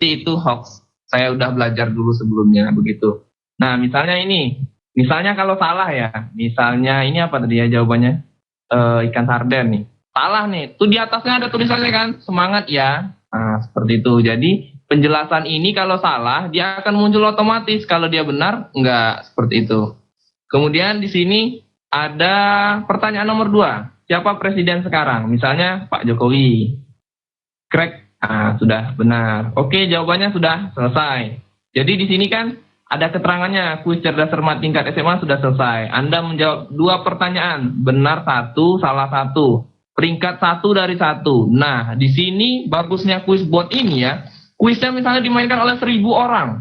itu hoax. Saya udah belajar dulu sebelumnya begitu. Nah, misalnya kalau salah ya, misalnya ini apa tadi ya jawabannya? Ikan sarden nih. Salah nih, tuh di atasnya ada tulisannya kan, semangat ya. Nah, seperti itu. Jadi penjelasan ini kalau salah dia akan muncul otomatis, kalau dia benar enggak, seperti itu. Kemudian di sini ada pertanyaan nomor 2. Siapa presiden sekarang? Misalnya Pak Jokowi. Correct. Sudah benar. Oke, jawabannya sudah selesai. Jadi di sini kan ada keterangannya, kuis cerdas cermat tingkat SMA sudah selesai. Anda menjawab 2 pertanyaan, benar 1, salah 1. Peringkat 1 dari 1. Nah, di sini bagusnya kuis bot ini ya. Kuisnya misalnya dimainkan oleh 1000 orang.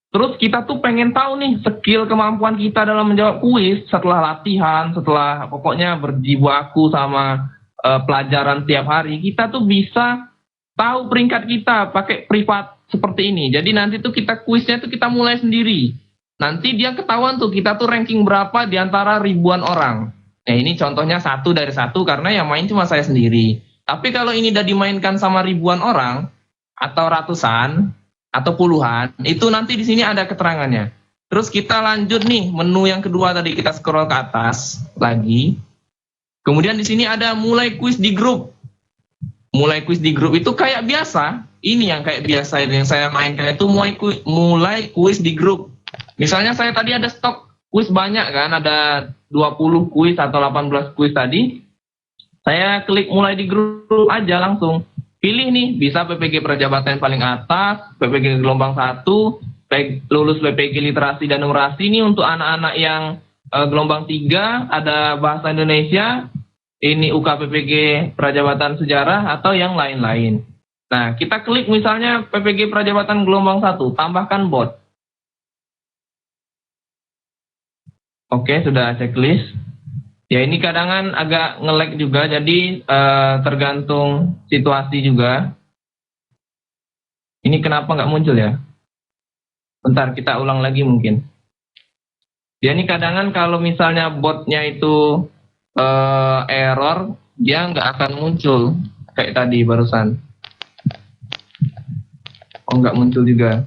Terus kita tuh pengen tahu nih skill kemampuan kita dalam menjawab kuis setelah latihan, setelah pokoknya berjibaku sama pelajaran tiap hari. Kita tuh bisa tahu peringkat kita pakai privat seperti ini. Jadi nanti tuh kita kuisnya tuh kita mulai sendiri. Nanti dia ketahuan tuh kita tuh ranking berapa di antara ribuan orang. Nah, ini contohnya 1 dari 1 karena yang main cuma saya sendiri. Tapi kalau ini udah dimainkan sama ribuan orang atau ratusan atau puluhan, itu nanti di sini ada keterangannya. Terus kita lanjut nih, menu yang kedua tadi kita scroll ke atas lagi. Kemudian di sini ada mulai kuis di grup. Mulai kuis di grup itu kayak biasa. Ini yang kayak biasa yang saya mainkan itu mulai kuis di grup. Misalnya saya tadi ada stok kuis banyak kan, ada 20 kuis atau 18 kuis tadi. Saya klik mulai di grup aja langsung. Pilih nih, bisa PPG Prajabatan paling atas, PPG gelombang 1, lulus PPG Literasi dan Numerasi. Ini untuk anak-anak yang gelombang 3, ada Bahasa Indonesia, ini UKPPG Prajabatan Sejarah atau yang lain-lain. Nah, kita klik misalnya PPG Prajabatan gelombang 1, tambahkan bot. Oke, sudah checklist. Ya, ini kadang agak nge-lag juga, jadi tergantung situasi juga. Ini kenapa nggak muncul ya? Bentar, kita ulang lagi mungkin. Ya, ini kadang kalau misalnya botnya itu error, dia nggak akan muncul kayak tadi barusan. Oh, nggak muncul juga.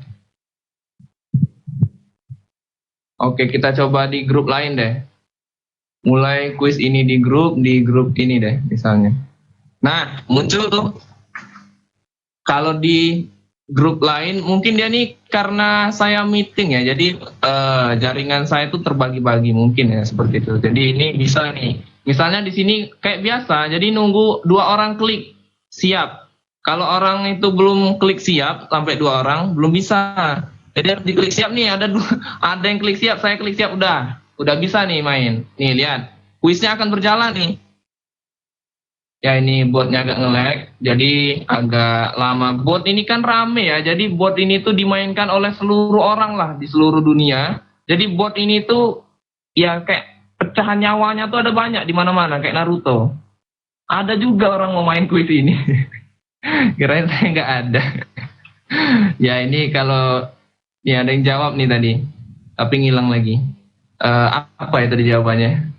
Oke, kita coba di grup lain deh. Mulai kuis ini di grup ini deh misalnya. Nah, muncul tuh. Kalau di grup lain mungkin dia nih karena saya meeting ya, jadi jaringan saya tuh terbagi-bagi mungkin ya seperti itu. Jadi ini bisa nih. Misalnya di sini kayak biasa, jadi nunggu 2 orang klik siap. Kalau orang itu belum klik siap sampai 2 orang belum bisa. Jadi harus diklik siap nih, ada yang klik siap, saya klik siap udah bisa nih main. Nih lihat, kuisnya akan berjalan nih. Ya ini botnya agak nge-lag, jadi agak lama. Bot ini kan rame ya, jadi bot ini tuh dimainkan oleh seluruh orang lah di seluruh dunia. Jadi bot ini tuh ya kayak pecahan nyawanya tuh ada banyak di mana-mana kayak Naruto. Ada juga orang mau main kuis ini. Kirain saya nggak ada. Ya ini kalau ya ada yang jawab nih tadi, tapi ngilang lagi. Apa ya tadi jawabannya?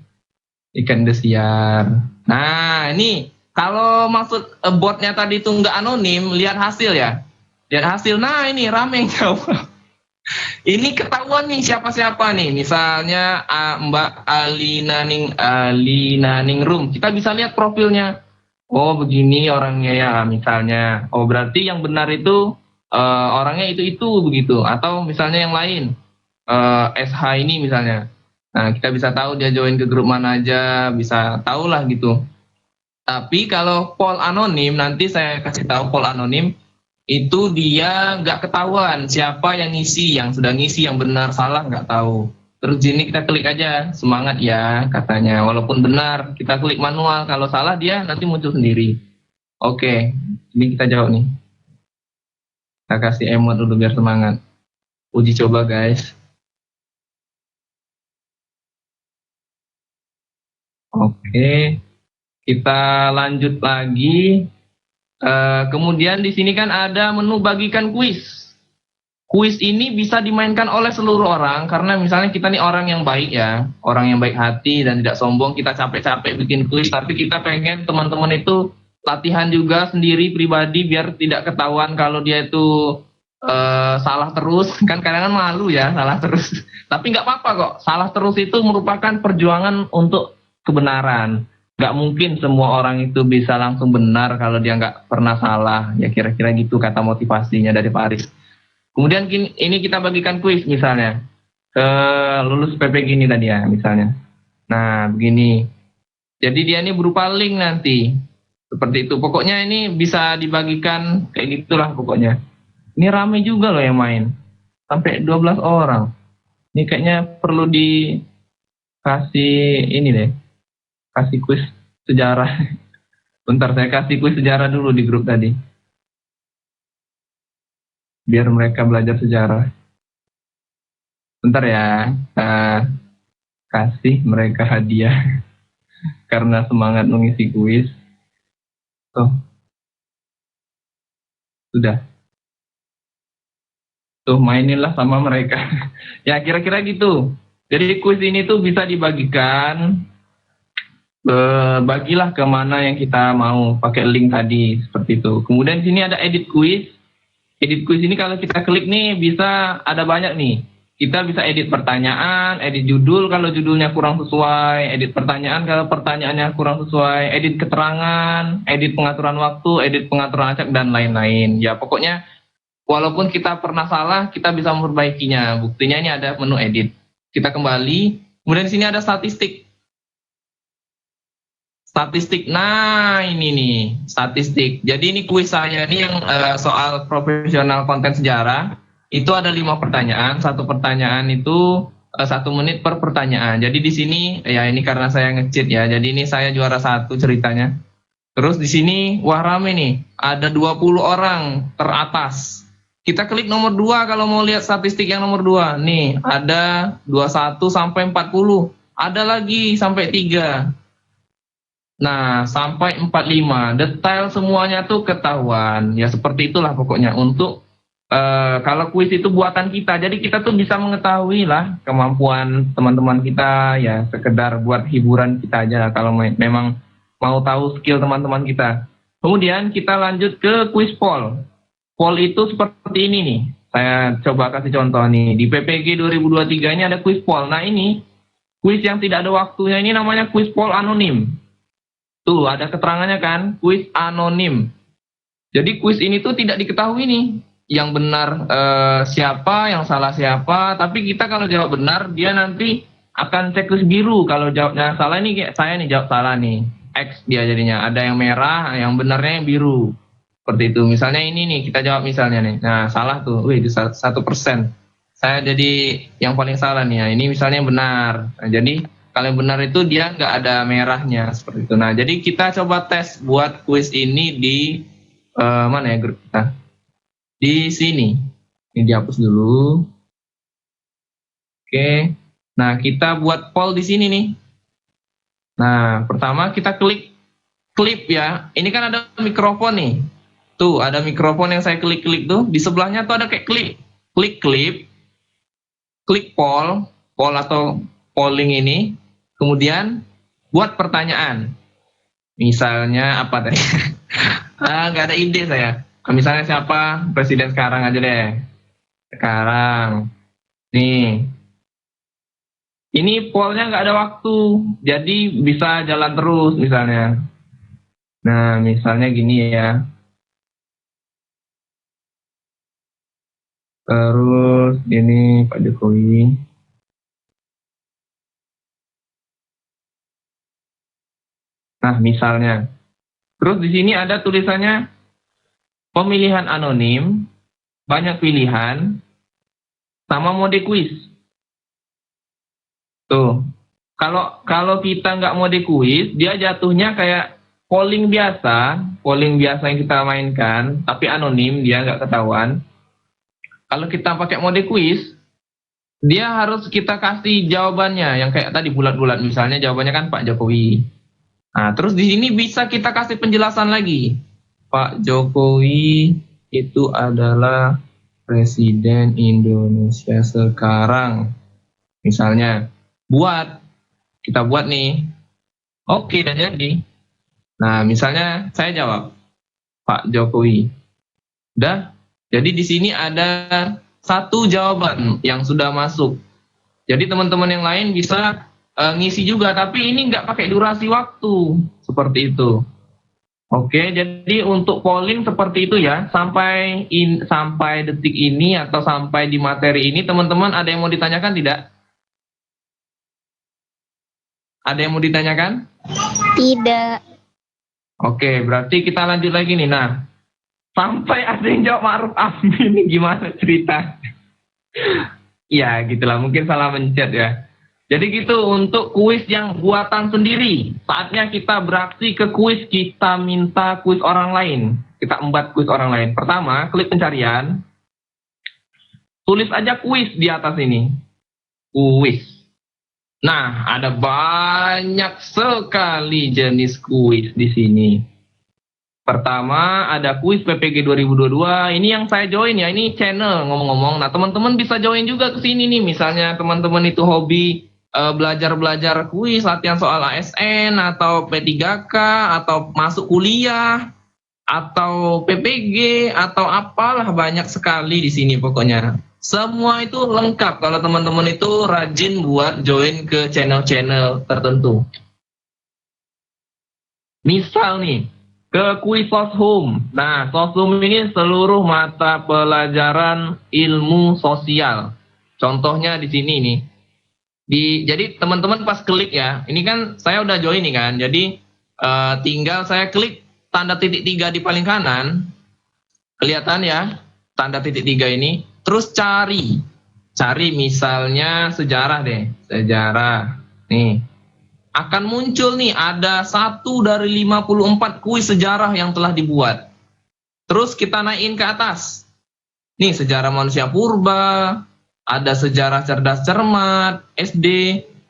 Ikan desiar. Nah ini kalau maksud botnya tadi itu nggak anonim, lihat hasil ya. Lihat hasil. Nah ini rame yang jawab. Ini ketahuan nih siapa-siapa nih. Misalnya Mbak Alina Ningrum. Kita bisa lihat profilnya. Oh begini orangnya ya misalnya. Oh berarti yang benar itu orangnya itu begitu. Atau misalnya yang lain. SH ini misalnya. Nah kita bisa tahu dia join ke grup mana aja. Bisa tahu lah gitu. Tapi kalau poll anonim, nanti saya kasih tahu poll anonim. Itu dia nggak ketahuan siapa yang ngisi, yang sudah ngisi, yang benar salah nggak tahu. Terus ini kita klik aja semangat ya katanya, walaupun benar kita klik manual, kalau salah dia nanti muncul sendiri. Oke, ini kita jawab nih. Kita kasih emot dulu biar semangat. Uji coba guys. Oke, kita lanjut lagi. Kemudian di sini kan ada menu bagikan kuis. Kuis ini bisa dimainkan oleh seluruh orang karena misalnya kita nih orang yang baik ya, orang yang baik hati dan tidak sombong, kita capek-capek bikin kuis, tapi kita pengen teman-teman itu latihan juga sendiri pribadi biar tidak ketahuan kalau dia itu salah terus, kan kadang kan malu ya salah terus. Tapi nggak apa-apa kok, salah terus itu merupakan perjuangan untuk kebenaran. Nggak mungkin semua orang itu bisa langsung benar kalau dia nggak pernah salah. Ya kira-kira gitu kata motivasinya dari Paris. Kemudian ini kita bagikan kuis misalnya ke lulus PPG ini tadi ya misalnya. Nah begini, jadi dia ini berupa link nanti seperti itu. Pokoknya ini bisa dibagikan kayak gitulah pokoknya. Ini rame juga loh yang main. Sampai 12 orang. Ini kayaknya perlu dikasih ini deh. Kasih kuis sejarah. Bentar saya kasih kuis sejarah dulu di grup tadi. Biar mereka belajar sejarah. Bentar ya. Kasih mereka hadiah. Karena semangat mengisi kuis. Tuh. Sudah. Tuh mainilah sama mereka. Ya kira-kira gitu. Jadi kuis ini tuh bisa dibagikan, bagilah kemana yang kita mau pakai link tadi seperti itu. Kemudian di sini ada edit quiz. Edit quiz ini kalau kita klik nih bisa ada banyak nih. Kita bisa edit pertanyaan, edit judul kalau judulnya kurang sesuai, edit pertanyaan kalau pertanyaannya kurang sesuai, edit keterangan, edit pengaturan waktu, edit pengaturan acak dan lain-lain. Ya pokoknya walaupun kita pernah salah, kita bisa memperbaikinya. Buktinya ini ada menu edit. Kita kembali. Kemudian di sini ada statistik. Statistik. Nah, ini nih, statistik. Jadi ini kuis saya ini yang soal profesional konten sejarah. Itu ada 5 pertanyaan. Satu pertanyaan itu 1 menit per pertanyaan. Jadi di sini ya ini karena saya nge-cheat ya. Jadi ini saya juara 1 ceritanya. Terus di sini wah rame nih. Ada 20 orang teratas. Kita klik nomor 2 kalau mau lihat statistik yang nomor 2. Nih, ada 21 sampai 40. Ada lagi sampai 3. Nah, sampai 45. Detail semuanya tuh ketahuan. Ya seperti itulah pokoknya untuk kalau kuis itu buatan kita. Jadi kita tuh bisa mengetahui lah kemampuan teman-teman kita ya sekedar buat hiburan kita aja kalau memang mau tahu skill teman-teman kita. Kemudian kita lanjut ke kuis poll. Poll itu seperti ini nih. Saya coba kasih contoh nih. Di PPG 2023 ini ada kuis poll. Nah ini, kuis yang tidak ada waktunya ini namanya kuis poll anonim. Tuh, ada keterangannya kan? Kuis anonim. Jadi kuis ini tuh tidak diketahui nih. Yang benar siapa, yang salah siapa. Tapi kita kalau jawab benar, dia nanti akan checklist biru. Kalau jawabnya salah nih, kayak saya nih jawab salah nih. X dia jadinya. Ada yang merah, yang benarnya yang biru. Seperti itu. Misalnya ini nih, kita jawab misalnya nih. Nah, salah tuh. Wih, 1%. Saya jadi yang paling salah nih. Nah, ini misalnya benar. Nah, jadi kalau yang benar itu dia nggak ada merahnya. Seperti itu. Nah, jadi kita coba tes buat kuis ini di mana ya grup kita? Di sini. Ini dihapus dulu. Oke. Nah, kita buat poll di sini nih. Nah, pertama kita klik klip ya. Ini kan ada mikrofon nih. Tuh, ada mikrofon yang saya klik-klik tuh. Di sebelahnya tuh ada kayak klik klip, klik poll atau polling ini. Kemudian buat pertanyaan. Misalnya apa tadi? Nggak ada ide saya. Misalnya siapa presiden sekarang aja deh. Sekarang. Nih. Ini pollnya nggak ada waktu. Jadi bisa jalan terus misalnya. Nah, misalnya gini ya. Terus ini Pak Jokowi. Nah, misalnya. Terus di sini ada tulisannya pemilihan anonim, banyak pilihan, sama mode kuis. Tuh. Kalau kita nggak mode kuis, dia jatuhnya kayak polling biasa yang kita mainkan, tapi anonim, dia nggak ketahuan. Kalau kita pakai mode kuis, dia harus kita kasih jawabannya yang kayak tadi bulat-bulat, misalnya jawabannya kan Pak Jokowi. Nah, terus di sini bisa kita kasih penjelasan lagi. Pak Jokowi itu adalah Presiden Indonesia sekarang. Misalnya, kita buat nih. Oke, udah jadi. Nah, misalnya saya jawab, Pak Jokowi. Udah, Jadi di sini ada satu jawaban yang sudah masuk. Jadi teman-teman yang lain bisa ngisi juga, tapi ini nggak pakai durasi waktu seperti itu. Oke, jadi untuk polling seperti itu ya, sampai detik ini atau sampai di materi ini, teman-teman ada yang mau ditanyakan tidak? Ada yang mau ditanyakan? Tidak. Oke, berarti kita lanjut lagi nih. Nah, sampai ada yang jawab Ma'ruf Amin, ini gimana cerita? Ya, gitulah, mungkin salah mencet ya. Jadi gitu untuk kuis yang buatan sendiri. Saatnya kita beraksi ke kuis, kita minta kuis orang lain. Kita embat kuis orang lain. Pertama, klik pencarian. Tulis aja kuis di atas ini. Kuis. Nah, ada banyak sekali jenis kuis di sini. Pertama, ada kuis PPG 2022. Ini yang saya join ya, ini channel ngomong-ngomong. Nah, teman-teman bisa join juga ke sini nih. Misalnya teman-teman itu hobi belajar-belajar kuis, latihan soal ASN, atau P3K, atau masuk kuliah, atau PPG, atau apalah, banyak sekali di sini pokoknya. Semua itu lengkap kalau teman-teman itu rajin buat join ke channel-channel tertentu. Misal nih, ke kuis Soshum. Nah, Soshum ini seluruh mata pelajaran ilmu sosial. Contohnya di sini nih. Jadi teman-teman pas klik ya, ini kan saya udah join nih kan, jadi tinggal saya klik tanda titik 3 di paling kanan, kelihatan ya, tanda titik 3 ini, terus cari misalnya sejarah deh, sejarah, nih, akan muncul nih, ada 1 dari 54 kuis sejarah yang telah dibuat, terus kita naikin ke atas, nih sejarah manusia purba, ada sejarah cerdas cermat SD,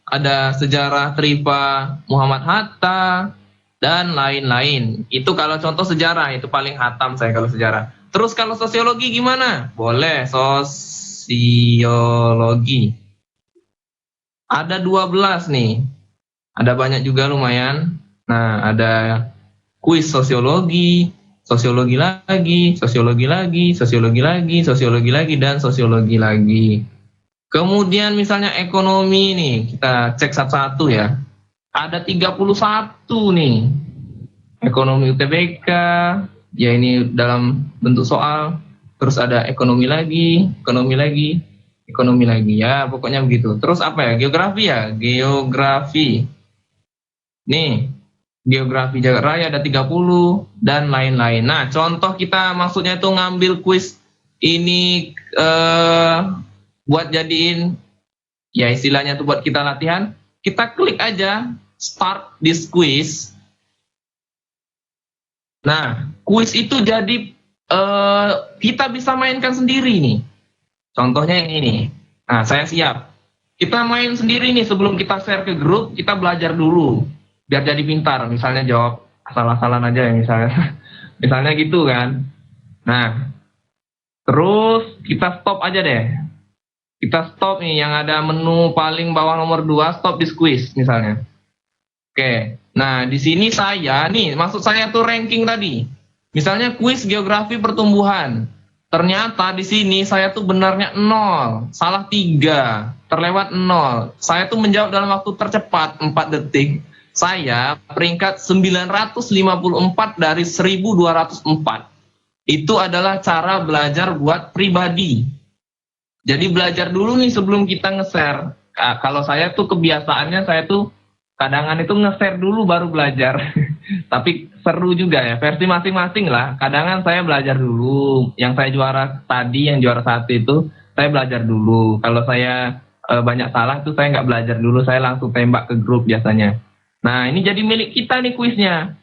ada sejarah Tripa Muhammad Hatta, dan lain-lain. Itu kalau contoh sejarah, itu paling hatam saya kalau sejarah. Terus kalau sosiologi gimana? Boleh, sosiologi. Ada 12 nih. Ada banyak juga lumayan. Nah, ada kuis sosiologi, sosiologi lagi, sosiologi lagi, sosiologi lagi, sosiologi lagi, dan sosiologi lagi. Kemudian misalnya ekonomi nih, kita cek satu-satu ya. Ada 31 nih. Ekonomi UTBK, ya ini dalam bentuk soal. Terus ada ekonomi lagi, ekonomi lagi, ekonomi lagi. Ya pokoknya begitu. Terus apa ya? Geografi ya? Geografi. Nih, geografi Jagat Raya ada 30 dan lain-lain. Nah, contoh kita maksudnya itu ngambil kuis ini buat jadiin ya istilahnya tuh buat kita latihan, kita klik aja start this quiz. Nah, kuis itu jadi kita bisa mainkan sendiri nih. Contohnya ini nih. Nah, saya siap. Kita main sendiri nih sebelum kita share ke grup, kita belajar dulu biar jadi pintar, misalnya jawab asal-asalan aja ya misalnya. Misalnya gitu kan. Nah, terus kita stop aja deh. Kita stop nih yang ada menu paling bawah nomor 2, stop this quiz misalnya. Oke. Nah, di sini saya nih, maksud saya tuh ranking tadi. Misalnya kuis geografi pertumbuhan. Ternyata di sini saya tuh benarnya 0, salah 3, terlewat 0. Saya tuh menjawab dalam waktu tercepat 4 detik. Saya peringkat 954 dari 1204. Itu adalah cara belajar buat pribadi. Jadi belajar dulu nih sebelum kita nge-share. Nah, kalau saya tuh kebiasaannya saya tuh kadangan itu nge-share dulu baru belajar. Tapi seru juga ya, versi masing-masing lah. Kadangan saya belajar dulu. Yang saya juara tadi, yang juara 1 itu, saya belajar dulu. Kalau saya banyak salah tuh saya nggak belajar dulu, saya langsung tembak ke grup biasanya. Nah, ini jadi milik kita nih kuisnya.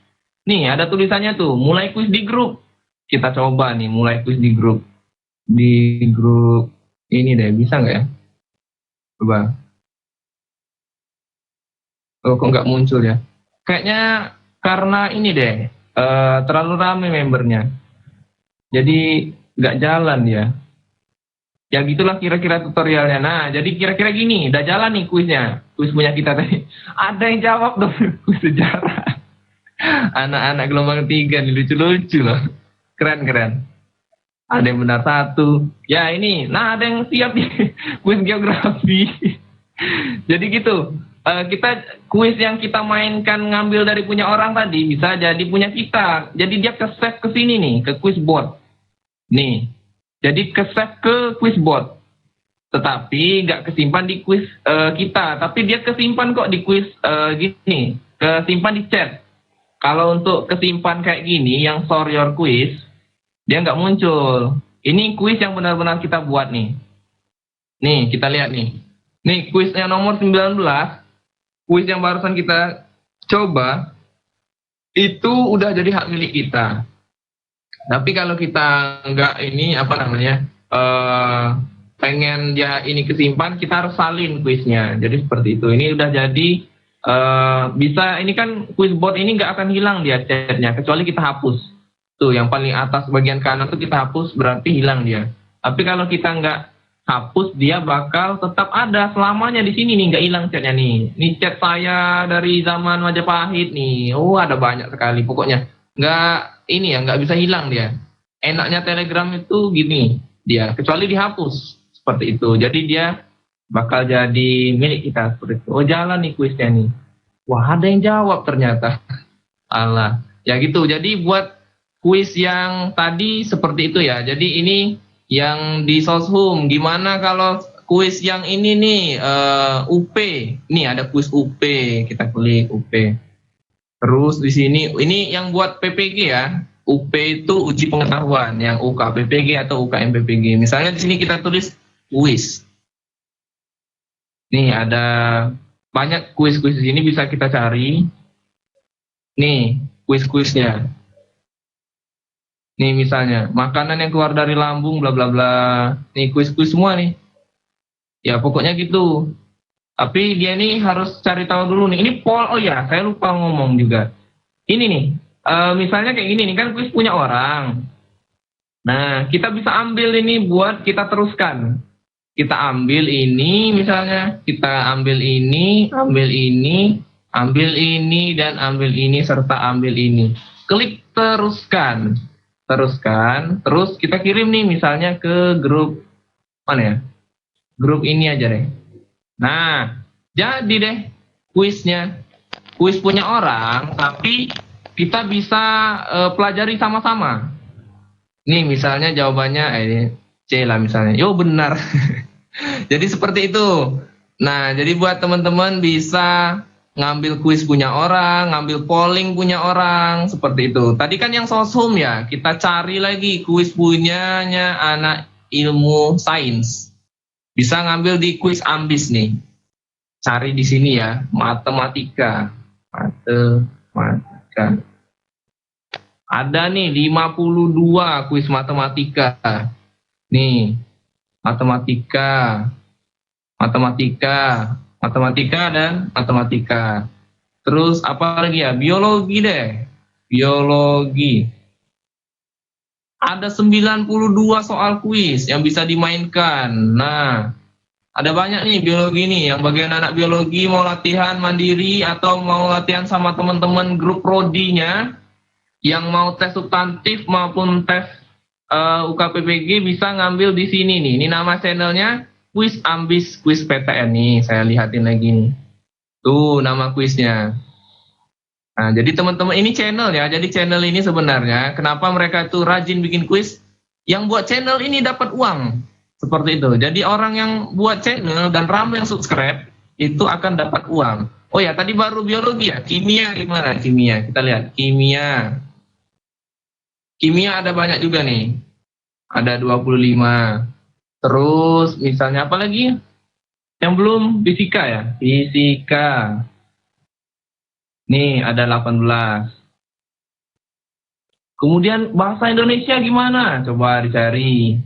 Nih, ada tulisannya tuh, mulai kuis di grup. Kita coba nih, mulai kuis di grup. Di grup ini deh, bisa nggak ya? Coba. Oh, kok nggak muncul ya? Kayaknya karena ini deh, terlalu ramai membernya. Jadi nggak jalan ya. Ya gitulah kira-kira tutorialnya. Nah, jadi kira-kira gini, udah jalan nih kuisnya. Kuis punya kita tadi. Ada yang jawab dong, kuis sejarah. Anak-anak gelombang 3 nih, lucu-lucu loh. Keren-keren. Ada yang benar satu. Ya ini, nah ada yang siap nih, kuis geografi. Jadi gitu, kita kuis yang kita mainkan ngambil dari punya orang tadi bisa jadi punya kita. Jadi dia ke save ke sini nih, ke quiz board. Nih, jadi ke save ke quiz board. Tetapi nggak kesimpan di quiz kita, tapi dia kesimpan kok di quiz gini, kesimpan di chat. Kalau untuk kesimpan kayak gini, yang store your quiz, dia nggak muncul. Ini quiz yang benar-benar kita buat nih. Nih, kita lihat nih. Nih, quiz yang nomor 19, quiz yang barusan kita coba, itu udah jadi hak milik kita. Tapi kalau kita nggak ini, apa namanya, pengen dia ini kesimpan, kita harus salin kuisnya. Jadi seperti itu. Ini udah jadi, bisa, ini kan quiz board ini nggak akan hilang dia chatnya, kecuali kita hapus. Tuh, yang paling atas bagian kanan tuh kita hapus, berarti hilang dia. Tapi kalau kita nggak hapus, dia bakal tetap ada selamanya di sini nih, nggak hilang chatnya nih. Ini chat saya dari zaman Majapahit nih. Oh, ada banyak sekali. Pokoknya nggak ini ya, nggak bisa hilang dia. Enaknya Telegram itu gini dia, kecuali dihapus seperti itu. Jadi dia bakal jadi milik kita seperti itu. Oh, jalan nih kuisnya nih. Wah, ada yang jawab ternyata. Alah, ya gitu. Jadi buat kuis yang tadi seperti itu ya. Jadi ini yang di Soshum. Gimana kalau kuis yang ini nih, UP. Nih ada kuis UP. Kita klik UP. Terus di sini ini yang buat PPG ya. UP itu uji pengetahuan, yang UKPPG atau UKMPPG. Misalnya di sini kita tulis kuis. Nih ada banyak kuis-kuis di sini, bisa kita cari. Nih kuis-kuisnya. Nih misalnya, makanan yang keluar dari lambung, bla bla bla. Nih kuis-kuis semua nih. Ya pokoknya gitu. Tapi dia nih harus cari tahu dulu nih. Ini poll, oh ya, saya lupa ngomong juga. Ini nih, misalnya kayak gini nih, kan kuis punya orang. Nah, kita bisa ambil ini buat kita teruskan. Kita ambil ini misalnya, kita ambil ini, ambil ini, ambil ini, dan ambil ini, serta ambil ini. Klik teruskan. Teruskan, terus kita kirim nih misalnya ke grup mana ya, grup ini aja deh. Nah, jadi deh kuisnya, kuis punya orang, tapi kita bisa pelajari sama-sama. Nih misalnya jawabannya ini C lah misalnya, yo benar. Jadi seperti itu. Nah, jadi buat teman-teman bisa ngambil kuis punya orang, ngambil polling punya orang, seperti itu. Tadi kan yang Soshum ya, kita cari lagi kuis punyanya anak ilmu sains. Bisa ngambil di kuis Ambis nih. Cari di sini ya, matematika. Matematika. Ada nih 52 kuis matematika. Nih, matematika. Matematika, matematika dan matematika. Terus apa lagi ya? Biologi deh. Biologi. Ada 92 soal kuis yang bisa dimainkan. Nah, ada banyak nih biologi nih. Yang bagian anak biologi mau latihan mandiri atau mau latihan sama teman-teman grup prodinya, yang mau tes substantif maupun tes UKPPG bisa ngambil di sini nih. Ini nama channelnya Kuis Ambis Kuis PTN nih, saya lihatin lagi nih. Tuh nama kuisnya. Nah, jadi teman-teman ini channel ya. Jadi channel ini sebenarnya kenapa mereka tuh rajin bikin kuis? Yang buat channel ini dapat uang. Seperti itu. Jadi orang yang buat channel dan ramai yang subscribe itu akan dapat uang. Oh ya, tadi baru biologi ya. Kimia gimana? Kimia. Kita lihat kimia. Kimia ada banyak juga nih. Ada 25. Terus misalnya apa lagi? Yang belum fisika ya? Fisika. Nih ada 18. Kemudian bahasa Indonesia gimana? Coba dicari.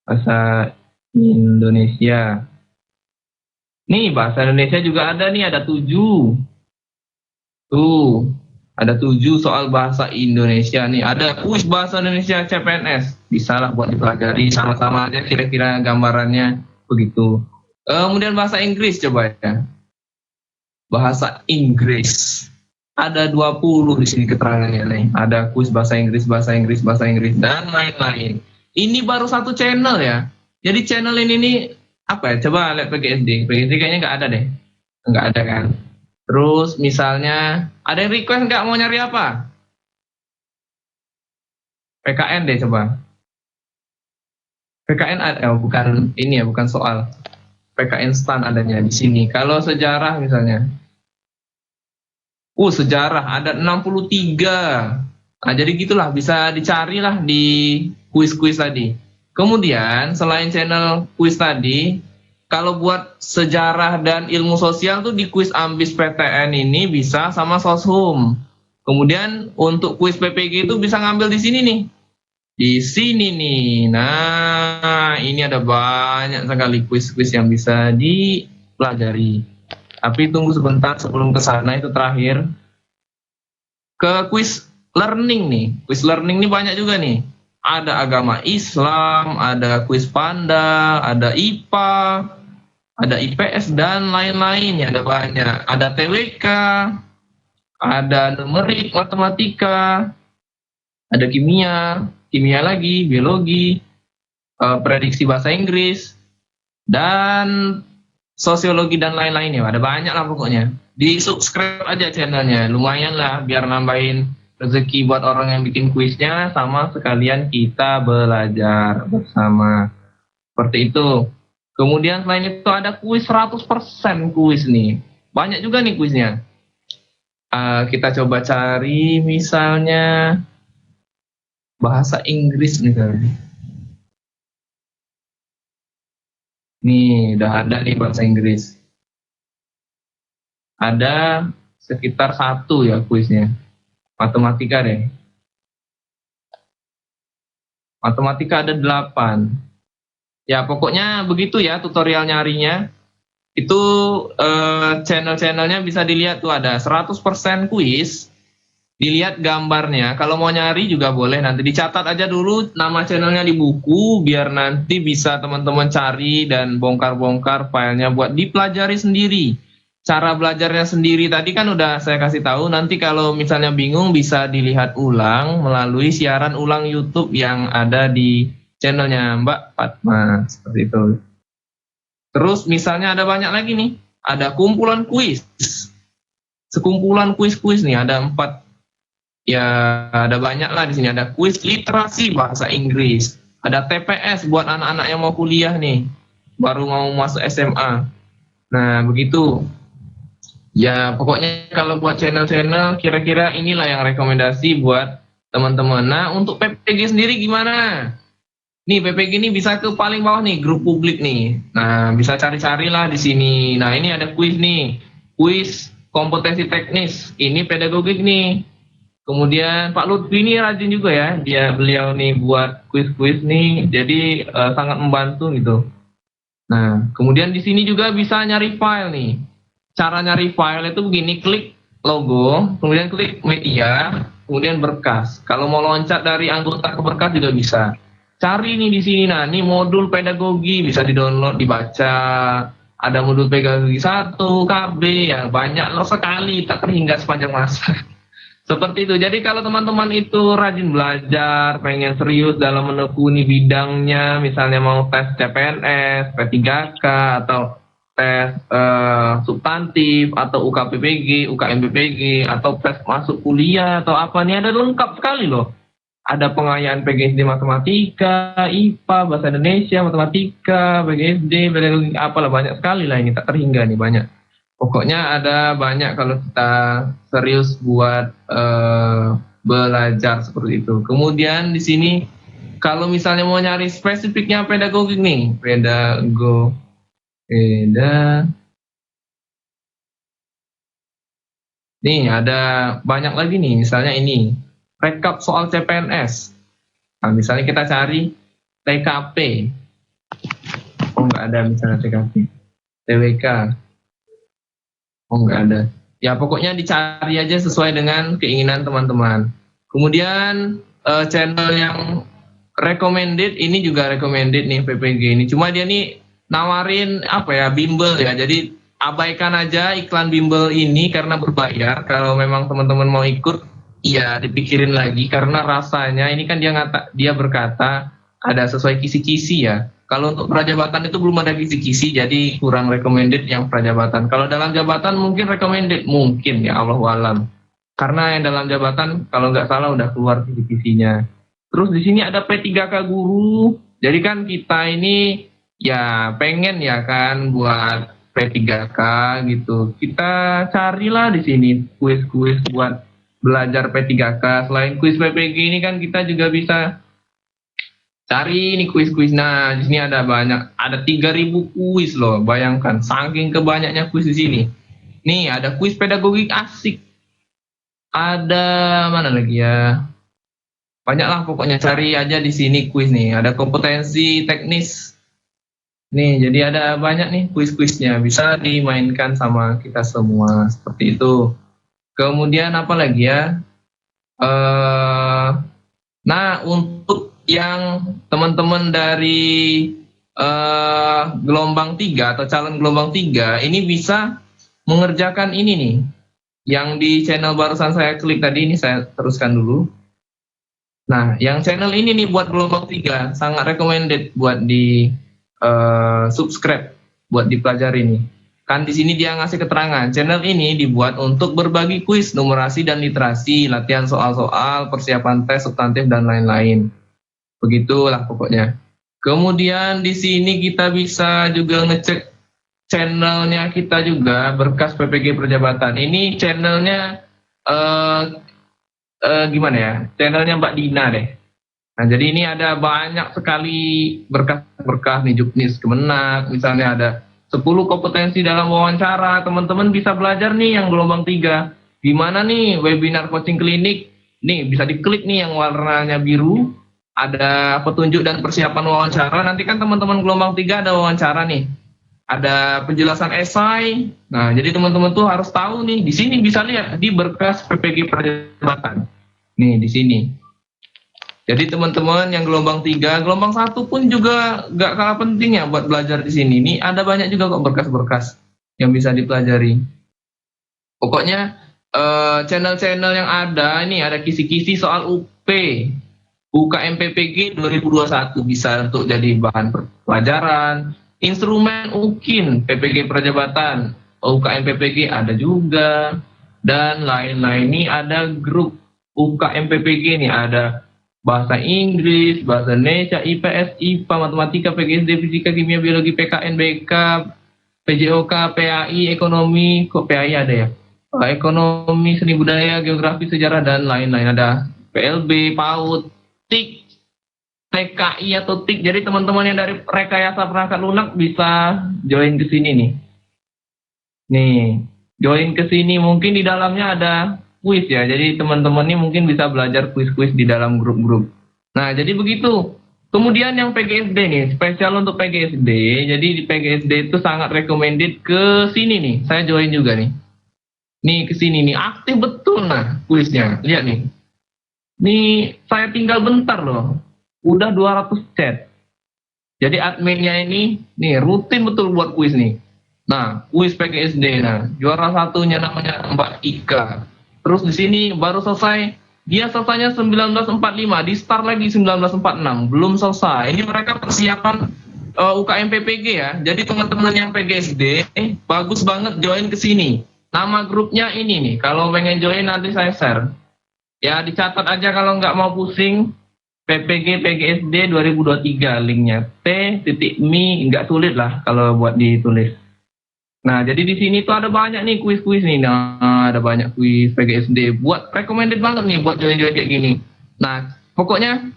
Bahasa Indonesia. Nih bahasa Indonesia juga ada nih, ada 7. Tuh, ada 7 soal bahasa Indonesia nih. Ada kuis bahasa Indonesia CPNS. Bisa lah buat dipelajari sama-sama aja kira-kira gambarannya begitu. Kemudian bahasa Inggris coba ya. Bahasa Inggris. Ada 20 di sini keterangannya nih. Ada kuis bahasa Inggris, bahasa Inggris, bahasa Inggris, dan lain-lain. Ini baru satu channel ya. Jadi channel ini nih apa ya? Coba lihat PGSD. PGSD kayaknya nggak ada deh. Nggak ada kan. Terus misalnya ada yang request nggak mau nyari apa? PKN deh coba. PKN ada, bukan ini ya, bukan soal. PKN stan adanya di sini. Kalau sejarah misalnya. Sejarah ada 63. Nah, jadi gitulah, bisa dicari lah di kuis-kuis tadi. Kemudian selain channel kuis tadi, kalau buat sejarah dan ilmu sosial tuh di kuis Ambis PTN ini bisa sama Soshum. Kemudian untuk kuis PPG itu bisa ngambil di sini nih. Di sini nih. Nah, ini ada banyak sekali kuis-kuis yang bisa dipelajari. Tapi tunggu sebentar sebelum ke sana, itu terakhir. Ke kuis learning nih. Kuis learning nih banyak juga nih. Ada agama Islam, ada kuis panda, ada IPA, ada IPS dan lain-lain ya, ada banyak. Ada TWK, ada numerik, matematika, ada kimia lagi, biologi, prediksi bahasa Inggris, dan sosiologi dan lain-lain ya. Ada banyak lah pokoknya. Di subscribe aja channelnya, lumayan lah biar nambahin rezeki buat orang yang bikin kuisnya, sama sekalian kita belajar bersama. Seperti itu. Kemudian selain itu ada kuis 100% kuis nih. Banyak juga nih kuisnya. Kita coba cari misalnya bahasa Inggris misalnya. Nih, udah ada nih bahasa Inggris. Ada sekitar 1 ya kuisnya. Matematika deh. Matematika ada 8. Ya pokoknya begitu ya tutorial nyarinya. Itu channel-channelnya bisa dilihat tuh, ada 100% kuis. Dilihat gambarnya. Kalau mau nyari juga boleh, nanti dicatat aja dulu nama channelnya di buku, biar nanti bisa teman-teman cari dan bongkar-bongkar filenya buat dipelajari sendiri. Cara belajarnya sendiri tadi kan udah saya kasih tahu. Nanti kalau misalnya bingung bisa dilihat ulang melalui siaran ulang YouTube yang ada di channelnya Mbak Fatma, seperti itu. Terus misalnya ada banyak lagi nih, ada kumpulan kuis, sekumpulan kuis-kuis nih, ada 4. Ya ada banyak lah di sini. Ada kuis literasi bahasa Inggris, ada TPS buat anak-anak yang mau kuliah nih, baru mau masuk SMA. Nah begitu. Ya pokoknya kalau buat channel-channel kira-kira inilah yang rekomendasi buat teman-teman. Nah untuk PPG sendiri gimana? Nih PPG ini bisa ke paling bawah nih, grup publik nih. Nah bisa cari-carilah di sini. Nah ini ada kuis nih, kuis kompetensi teknis. Ini pedagogik nih. Kemudian Pak Lutfi ini rajin juga ya, beliau nih buat kuis-kuis nih, jadi sangat membantu gitu. Nah kemudian di sini juga bisa nyari file nih. Cara nyari file itu begini, klik logo, kemudian klik media, kemudian berkas. Kalau mau loncat dari anggota ke berkas juga bisa. Cari nih di sini, nah ini modul pedagogi bisa di-download, dibaca. Ada modul pedagogi 1, KB, ya banyak loh sekali, tak terhingga sepanjang masa. Seperti itu. Jadi kalau teman-teman itu rajin belajar, pengen serius dalam menekuni bidangnya, misalnya mau tes CPNS, P3K, atau tes substantif, atau UKPPG, UKMPPG, atau tes masuk kuliah, atau apa nih, ada lengkap sekali loh. Ada pengayaan PGSD matematika, IPA, bahasa Indonesia, matematika, PGSD, apalah banyak sekali lah ini, tak terhingga nih banyak. Pokoknya ada banyak kalau kita serius buat belajar seperti itu. Kemudian di sini kalau misalnya mau nyari spesifiknya pedagogik nih, nih ada banyak lagi nih, misalnya ini rekap soal CPNS. Nah, misalnya kita cari TKP. Oh nggak ada misalnya TKP. TWK. Oh nggak ada. Ya pokoknya dicari aja sesuai dengan keinginan teman-teman. Kemudian channel yang recommended ini juga recommended nih PPG ini. Cuma dia nih nawarin apa ya, bimbel ya. Jadi abaikan aja iklan bimbel ini karena berbayar. Kalau memang teman-teman mau ikut, ya dipikirin lagi karena rasanya ini kan dia berkata ada sesuai kisi-kisi ya. Kalau untuk prajabatan itu belum ada kisi-kisi, jadi kurang recommended yang prajabatan. Kalau dalam jabatan mungkin recommended, mungkin ya, Allahu alam. Karena yang dalam jabatan kalau nggak salah udah keluar kisi-kisinya. Terus di sini ada P3K guru. Jadi kan kita ini ya pengen ya kan buat P3K gitu. Kita carilah di sini kuis-kuis buat belajar P3K. Selain kuis PPG ini kan kita juga bisa cari ini kuis-kuis. Nah, di sini ada banyak, ada 3.000 kuis loh. Bayangkan, saking kebanyaknya kuis di sini. Nih, ada kuis pedagogik asik. Ada mana lagi ya? Banyak lah pokoknya, cari aja di sini kuis nih. Ada kompetensi teknis. Nih, jadi ada banyak nih kuis-kuisnya. Bisa dimainkan sama kita semua seperti itu. Kemudian apa lagi ya? Nah, untuk yang teman-teman dari gelombang 3 atau calon gelombang 3 ini bisa mengerjakan ini nih. Yang di channel barusan saya klik tadi ini, saya teruskan dulu. Nah, yang channel ini nih buat gelombang 3 sangat recommended buat di subscribe, buat dipelajari nih. Kan di sini dia ngasih keterangan, channel ini dibuat untuk berbagi kuis, numerasi dan literasi, latihan soal-soal, persiapan tes substantif dan lain-lain. Begitulah pokoknya. Kemudian di sini kita bisa juga ngecek channelnya kita juga, Berkas PPG Perjabatan. Ini channelnya gimana ya? Channelnya Mbak Dina deh. Nah, jadi ini ada banyak sekali berkas-berkas nih, Juknis Kemenak, misalnya ada 10 kompetensi dalam wawancara. Teman-teman bisa belajar nih yang gelombang 3. Gimana nih webinar coaching klinik? Nih bisa diklik nih yang warnanya biru. Ada petunjuk dan persiapan wawancara. Nanti kan teman-teman gelombang 3 ada wawancara nih. Ada penjelasan esai. Nah, jadi teman-teman tuh harus tahu nih. Di sini bisa lihat di berkas PPG Perjabatan. Nih di sini. Jadi teman-teman yang gelombang 3, gelombang 1 pun juga gak kalah penting ya buat belajar di sini. Ini ada banyak juga kok berkas-berkas yang bisa dipelajari. Pokoknya channel-channel yang ada ini ada kisi-kisi soal UP, UKM PPG 2021 bisa untuk jadi bahan pelajaran. Instrumen UKIN, PPG Perjabatan, UKM PPG ada juga, dan lain-lain. Ini ada grup UKM PPG nih, ada bahasa Inggris, bahasa Indonesia, IPS, IPA, matematika, PGSD, fisika, kimia, biologi, PKN, BK, PJOK, PAI, ekonomi, kok PAI ada ya? Ekonomi, seni budaya, geografi, sejarah, dan lain-lain. Ada PLB, PAUD, TIK, TKI atau TIK. Jadi teman-teman yang dari rekayasa perangkat lunak bisa join ke sini nih. Nih, join ke sini, mungkin di dalamnya ada kuis ya, jadi teman-teman ini mungkin bisa belajar kuis-kuis di dalam grup-grup. Nah, jadi begitu. Kemudian yang PGSD nih, spesial untuk PGSD. Jadi di PGSD itu sangat recommended ke sini nih. Saya join juga nih. Nih ke sini nih, aktif betul nah kuisnya. Lihat nih. Nih saya tinggal bentar loh. Udah 200 chat. Jadi adminnya ini nih rutin betul buat kuis nih. Nah, kuis PGSD. Nah, juara satunya namanya Mbak Ika. Terus di sini baru selesai, dia selesainya 1945, di start lagi 1946, belum selesai. Ini mereka persiapan UKM PPG ya. Jadi teman-teman yang PGSD, bagus banget join ke sini. Nama grupnya ini nih, kalau pengen join nanti saya share. Ya dicatat aja kalau nggak mau pusing, PPG PGSD 2023 linknya. T.mi, nggak sulit lah kalau buat ditulis. Nah, jadi di sini tuh ada banyak nih kuis-kuis nih. Nah, ada banyak kuis PGSD. Buat recommended banget nih buat join-join kayak gini. Nah, pokoknya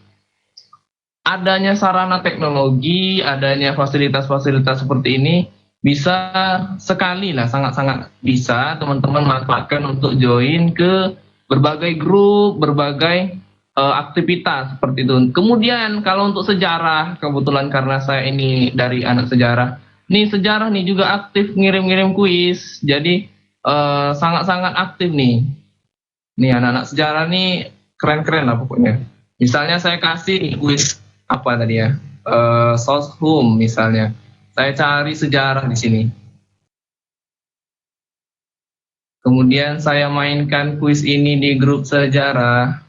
adanya sarana teknologi, adanya fasilitas-fasilitas seperti ini bisa sekali lah, sangat-sangat bisa teman-teman manfaatkan untuk join ke berbagai grup, berbagai aktivitas seperti itu. Kemudian kalau untuk sejarah, kebetulan karena saya ini dari anak sejarah, nih sejarah nih juga aktif ngirim-ngirim kuis, jadi sangat-sangat aktif nih. Nih anak-anak sejarah nih keren-keren lah pokoknya. Misalnya saya kasih nih kuis apa tadi ya, Soshum misalnya. Saya cari sejarah di sini. Kemudian saya mainkan kuis ini di grup sejarah.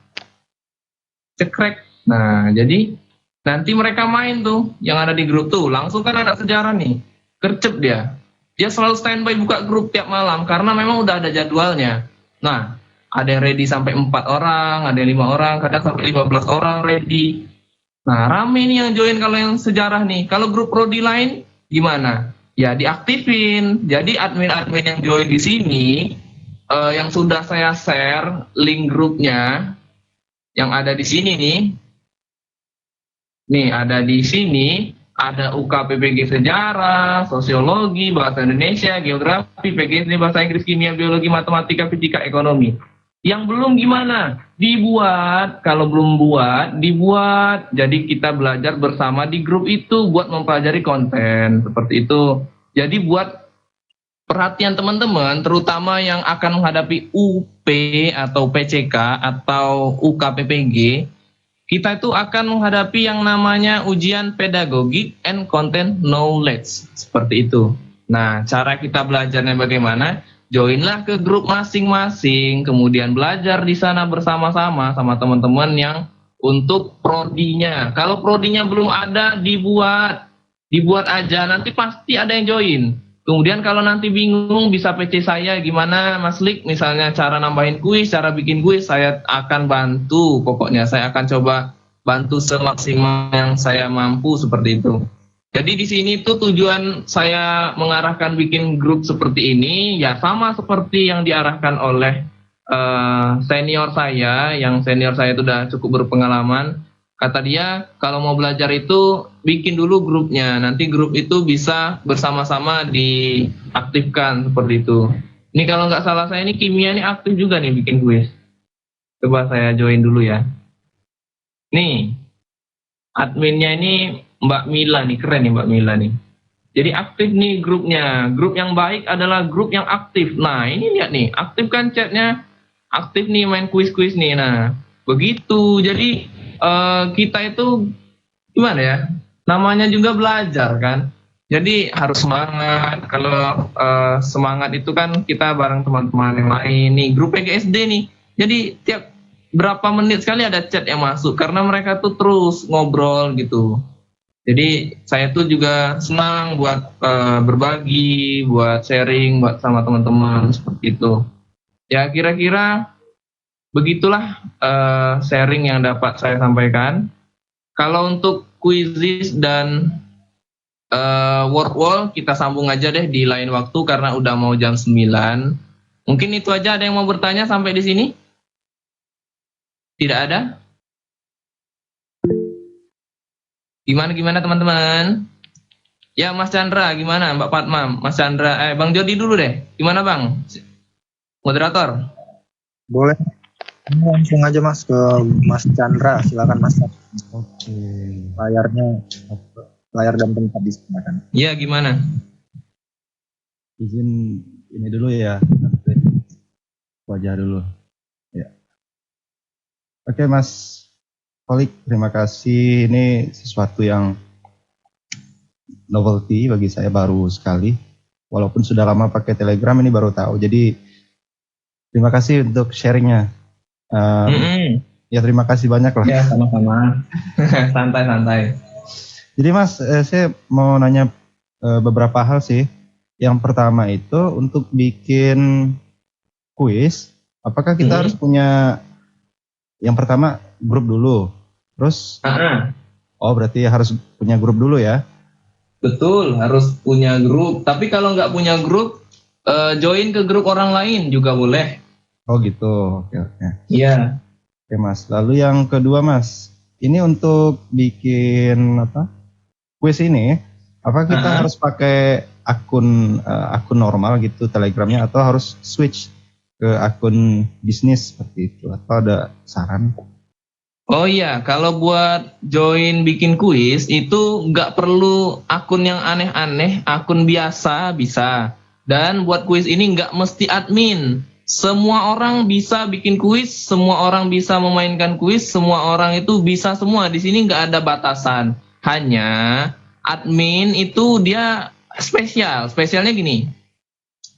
Cekrek. Nah, jadi Nanti mereka main tuh, yang ada di grup tuh, langsung kan anak sejarah nih, gercep dia. Dia selalu standby buka grup tiap malam, karena memang udah ada jadwalnya. Nah, ada yang ready sampai 4 orang, ada yang 5 orang, kadang sampai 15 orang ready. Nah, rame nih yang join kalau yang sejarah nih. Kalau grup prodi lain, gimana? Ya diaktifin. Jadi admin-admin yang join di sini, yang sudah saya share link grupnya, yang ada di sini nih ada di sini, ada UKPPG Sejarah, Sosiologi, Bahasa Indonesia, Geografi, PGSD, Bahasa Inggris, Kimia, Biologi, Matematika, Fisika, Ekonomi. Yang belum gimana? Dibuat, kalau belum buat, dibuat. Jadi kita belajar bersama di grup itu buat mempelajari konten, seperti itu. Jadi buat perhatian teman-teman, terutama yang akan menghadapi UP atau PCK atau UKPPG, kita itu akan menghadapi yang namanya ujian pedagogik and content knowledge, seperti itu. Nah, cara kita belajarnya bagaimana? Joinlah ke grup masing-masing, kemudian belajar di sana bersama-sama sama teman-teman yang untuk prodinya. Kalau prodinya belum ada, dibuat aja, nanti pasti ada yang join. Kemudian kalau nanti bingung bisa PC saya gimana Mas Lik, misalnya cara nambahin kuis, cara bikin kuis, saya akan bantu. Pokoknya saya akan coba bantu semaksimal yang saya mampu seperti itu. Jadi di sini tuh tujuan saya mengarahkan bikin grup seperti ini ya sama seperti yang diarahkan oleh senior saya, yang senior saya itu udah cukup berpengalaman. Kata dia, kalau mau belajar itu bikin dulu grupnya, nanti grup itu bisa bersama-sama diaktifkan seperti itu. Ini kalau nggak salah saya ini kimia ini aktif juga nih bikin kuis. Coba saya join dulu ya. Nih, adminnya ini Mbak Mila nih, keren nih Mbak Mila nih. Jadi aktif nih grupnya. Grup yang baik adalah grup yang aktif. Nah ini lihat nih, aktifkan chatnya, aktif nih main kuis-kuis nih. Nah begitu, jadi kita itu gimana ya, namanya juga belajar kan, jadi harus semangat. Kalau semangat itu kan kita bareng teman-teman yang lain nih, grup PGSD nih, jadi tiap berapa menit sekali ada chat yang masuk karena mereka tuh terus ngobrol gitu. Jadi saya tuh juga senang buat berbagi, buat sharing buat sama teman-teman seperti itu ya. Kira-kira begitulah sharing yang dapat saya sampaikan. Kalau untuk quizzes dan word wall kita sambung aja deh di lain waktu karena udah mau jam 9. Mungkin itu aja. Ada yang mau bertanya sampai di sini? Tidak ada? Gimana teman-teman? Ya Mas Chandra, gimana Mbak Fatma, Mas Chandra, Bang Jody dulu deh. Gimana Bang? Moderator? Boleh. Langsung aja Mas ke Mas Chandra, silakan Mas. Oke. Layar dan tempat disediakan. Iya, gimana? Izin ini dulu ya, wajah dulu. Ya. Oke Mas Kolik, terima kasih. Ini sesuatu yang novelty bagi saya, baru sekali. Walaupun sudah lama pakai Telegram, ini baru tahu. Jadi terima kasih untuk sharingnya. Ya terima kasih banyak lah. Ya sama-sama. Santai-santai. Jadi Mas, saya mau nanya beberapa hal sih. Yang pertama itu untuk bikin kuis, apakah kita harus punya, yang pertama grup dulu, terus oh berarti harus punya grup dulu ya? Betul, harus punya grup. Tapi kalau nggak punya grup, join ke grup orang lain juga boleh. Oh gitu, oke. Iya. Oke Mas, lalu yang kedua Mas, ini untuk bikin kuis ini, apa kita harus pakai akun normal gitu Telegramnya, atau harus switch ke akun bisnis seperti itu, atau ada saran? Oh iya, kalau buat join bikin kuis itu nggak perlu akun yang aneh-aneh, akun biasa bisa. Dan buat kuis ini nggak mesti admin. Semua orang bisa bikin kuis, semua orang bisa memainkan kuis, semua orang itu bisa semua. Di sini nggak ada batasan. Hanya admin itu dia spesial. Spesialnya gini,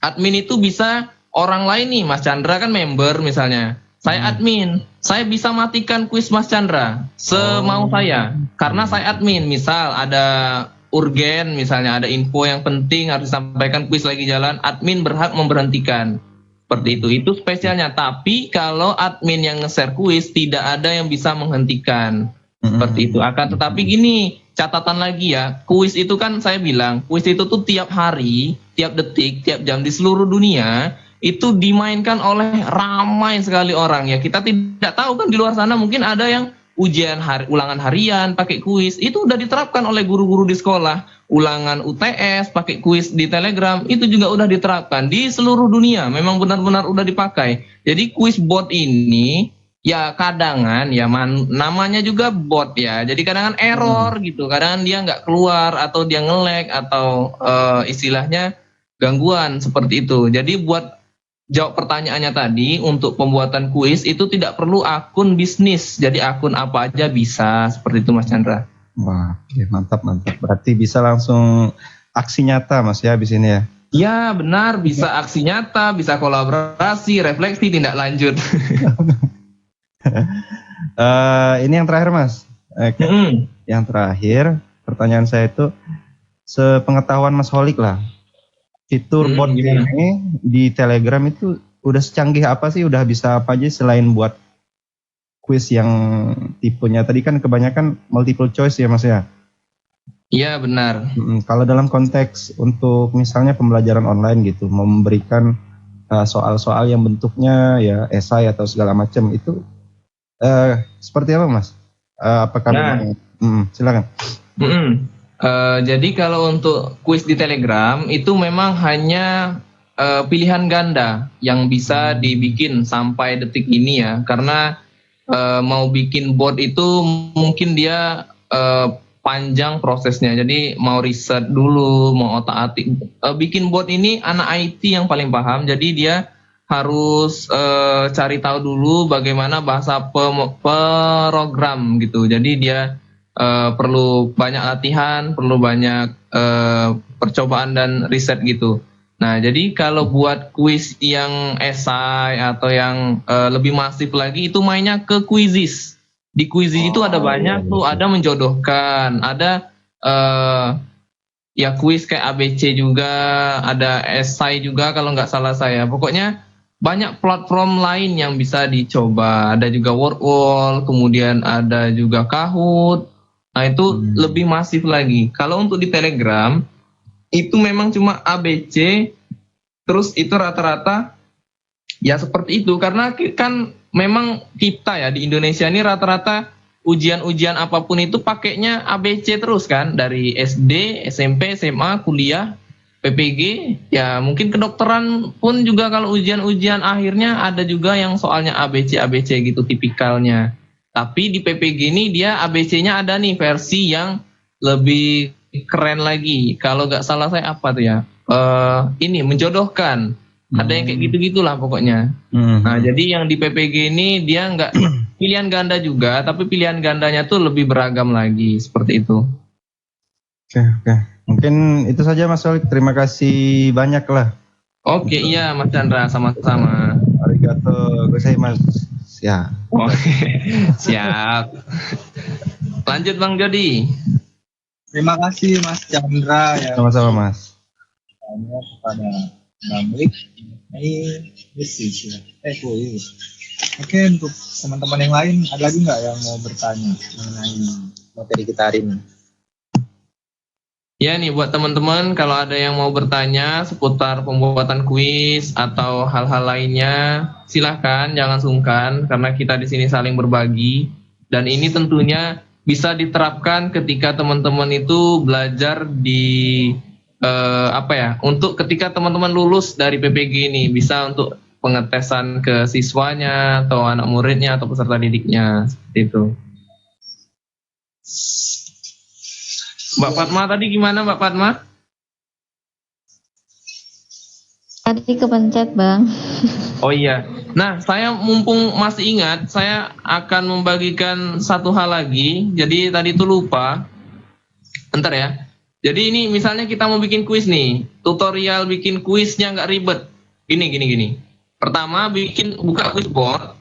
admin itu bisa orang lain nih, Mas Chandra kan member misalnya. Saya admin, saya bisa matikan kuis Mas Chandra semau saya. Karena saya admin, misal ada urgen, misalnya ada info yang penting harus disampaikan, kuis lagi jalan, admin berhak memberhentikan. Seperti itu. Itu spesialnya. Tapi kalau admin yang nge-share kuis, tidak ada yang bisa menghentikan. Seperti itu. Akan tetapi gini, catatan lagi ya, kuis itu kan saya bilang, kuis itu tuh tiap hari, tiap detik, tiap jam di seluruh dunia itu dimainkan oleh ramai sekali orang ya. Kita tidak tahu kan di luar sana mungkin ada yang ulangan harian pakai kuis, itu udah diterapkan oleh guru-guru di sekolah. Ulangan UTS pakai kuis di Telegram, itu juga udah diterapkan di seluruh dunia. Memang benar-benar udah dipakai. Jadi kuis bot ini ya kadangan ya namanya juga bot ya. Jadi kadang error gitu, kadang dia nggak keluar atau dia nge-lag atau istilahnya gangguan seperti itu. Jadi buat jawab pertanyaannya tadi, untuk pembuatan kuis itu tidak perlu akun bisnis. Jadi akun apa aja bisa, seperti itu Mas Chandra. Wah, oke, mantap. Berarti bisa langsung aksi nyata Mas ya habis ini ya? Ya benar, bisa aksi nyata, bisa kolaborasi, refleksi, tindak lanjut. Ini yang terakhir Mas. Yang terakhir, pertanyaan saya itu, sepengetahuan Mas Holik lah, fitur bot ini di Telegram itu udah secanggih apa sih? Udah bisa apa aja selain buat kuis yang tipenya tadi kan kebanyakan multiple choice ya Mas ya? Iya benar. Kalau dalam konteks untuk misalnya pembelajaran online gitu, memberikan soal-soal yang bentuknya ya esai atau segala macam itu seperti apa Mas? Apakah memang silakan. Jadi kalau untuk kuis di Telegram itu memang hanya pilihan ganda yang bisa dibikin sampai detik ini ya. Karena mau bikin bot itu mungkin dia panjang prosesnya. Jadi mau riset dulu, mau otak-atik. Bikin bot ini anak IT yang paling paham. Jadi dia harus cari tahu dulu bagaimana bahasa program gitu. Jadi dia perlu banyak latihan, perlu banyak percobaan dan riset gitu. Nah, jadi kalau buat kuis yang esai atau yang lebih masif lagi itu mainnya ke Quizizz. Di Quizizz itu ada banyak tuh, ada menjodohkan, ada ya kuis kayak ABC juga, ada esai juga kalau nggak salah saya. Pokoknya banyak platform lain yang bisa dicoba. Ada juga Wordwall, kemudian ada juga Kahoot. Nah itu lebih masif lagi. Kalau untuk di Telegram itu memang cuma ABC, terus itu rata-rata ya seperti itu. Karena kan memang kita ya di Indonesia ini rata-rata ujian-ujian apapun itu pakainya ABC terus kan. Dari SD, SMP, SMA, kuliah, PPG, ya mungkin kedokteran pun juga kalau ujian-ujian akhirnya ada juga yang soalnya ABC gitu tipikalnya. Tapi di PPG ini dia ABC-nya ada nih versi yang lebih keren lagi. Kalau nggak salah saya apa tuh ya? Ini menjodohkan. Ada yang kayak gitu-gitulah pokoknya. Nah jadi yang di PPG ini dia nggak pilihan ganda juga, tapi pilihan gandanya tuh lebih beragam lagi seperti itu. Oke. Mungkin itu saja Mas Holik. Terima kasih banyak lah. Oke, iya Mas Chandra, sama-sama. Arigato gozaimasu. Ya. Oke, siap. Lanjut Bang Jody. Terima kasih Mas Chandra ya. Sama-sama Mas. Tanya kepada Bang Lik ini kuis ya. Kuis. Oke, untuk teman-teman yang lain ada lagi nggak yang mau bertanya mengenai materi kita hari ini? Ya nih buat teman-teman kalau ada yang mau bertanya seputar pembuatan kuis atau hal-hal lainnya, silahkan jangan sungkan karena kita di sini saling berbagi dan ini tentunya bisa diterapkan ketika teman-teman itu belajar di untuk ketika teman-teman lulus dari PPG ini bisa untuk pengetesan ke siswanya atau anak muridnya atau peserta didiknya seperti itu. Mbak Fatma tadi gimana Mbak Fatma? Tadi kepencet Bang. Oh iya. Nah saya mumpung masih ingat, saya akan membagikan satu hal lagi. Jadi tadi itu lupa. Bentar ya. Jadi ini misalnya kita mau bikin kuis nih. Tutorial bikin kuisnya nggak ribet. Gini. Pertama buka kuis board.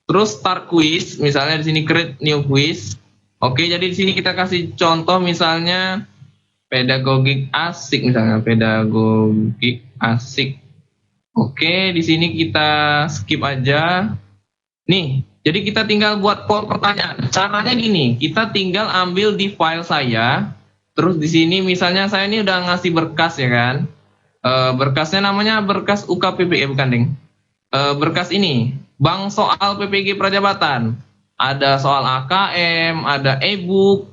Terus start quiz, misalnya di sini create new quiz. Oke, jadi di sini kita kasih contoh misalnya pedagogik asik misalnya, pedagogik asik. Oke, di sini kita skip aja. Nih, jadi kita tinggal buat poll pertanyaan. Caranya gini, kita tinggal ambil di file saya. Terus di sini misalnya saya ini udah ngasih berkas ya kan. Berkasnya namanya berkas UKPP bukan deng. Berkas ini, Bank Soal PPG Prajabatan. Ada soal AKM, ada e-book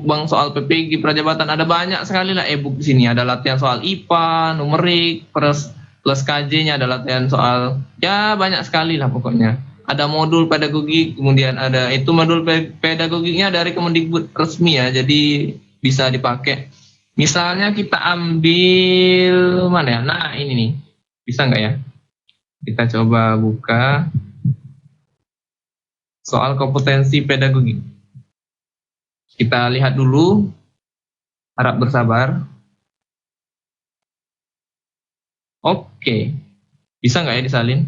Bank Soal PPG Prajabatan, ada banyak sekali lah e-book di sini. Ada latihan soal IPA, numerik, plus KJ-nya, ada latihan soal, ya banyak sekali lah pokoknya. Ada modul pedagogik, kemudian ada itu modul pedagogiknya dari Kemendikbud resmi ya, jadi bisa dipakai. Misalnya kita ambil mana ya? Nah ini nih, bisa nggak ya? Kita coba buka soal kompetensi pedagogik. Kita lihat dulu, harap bersabar. Oke, bisa nggak ya disalin?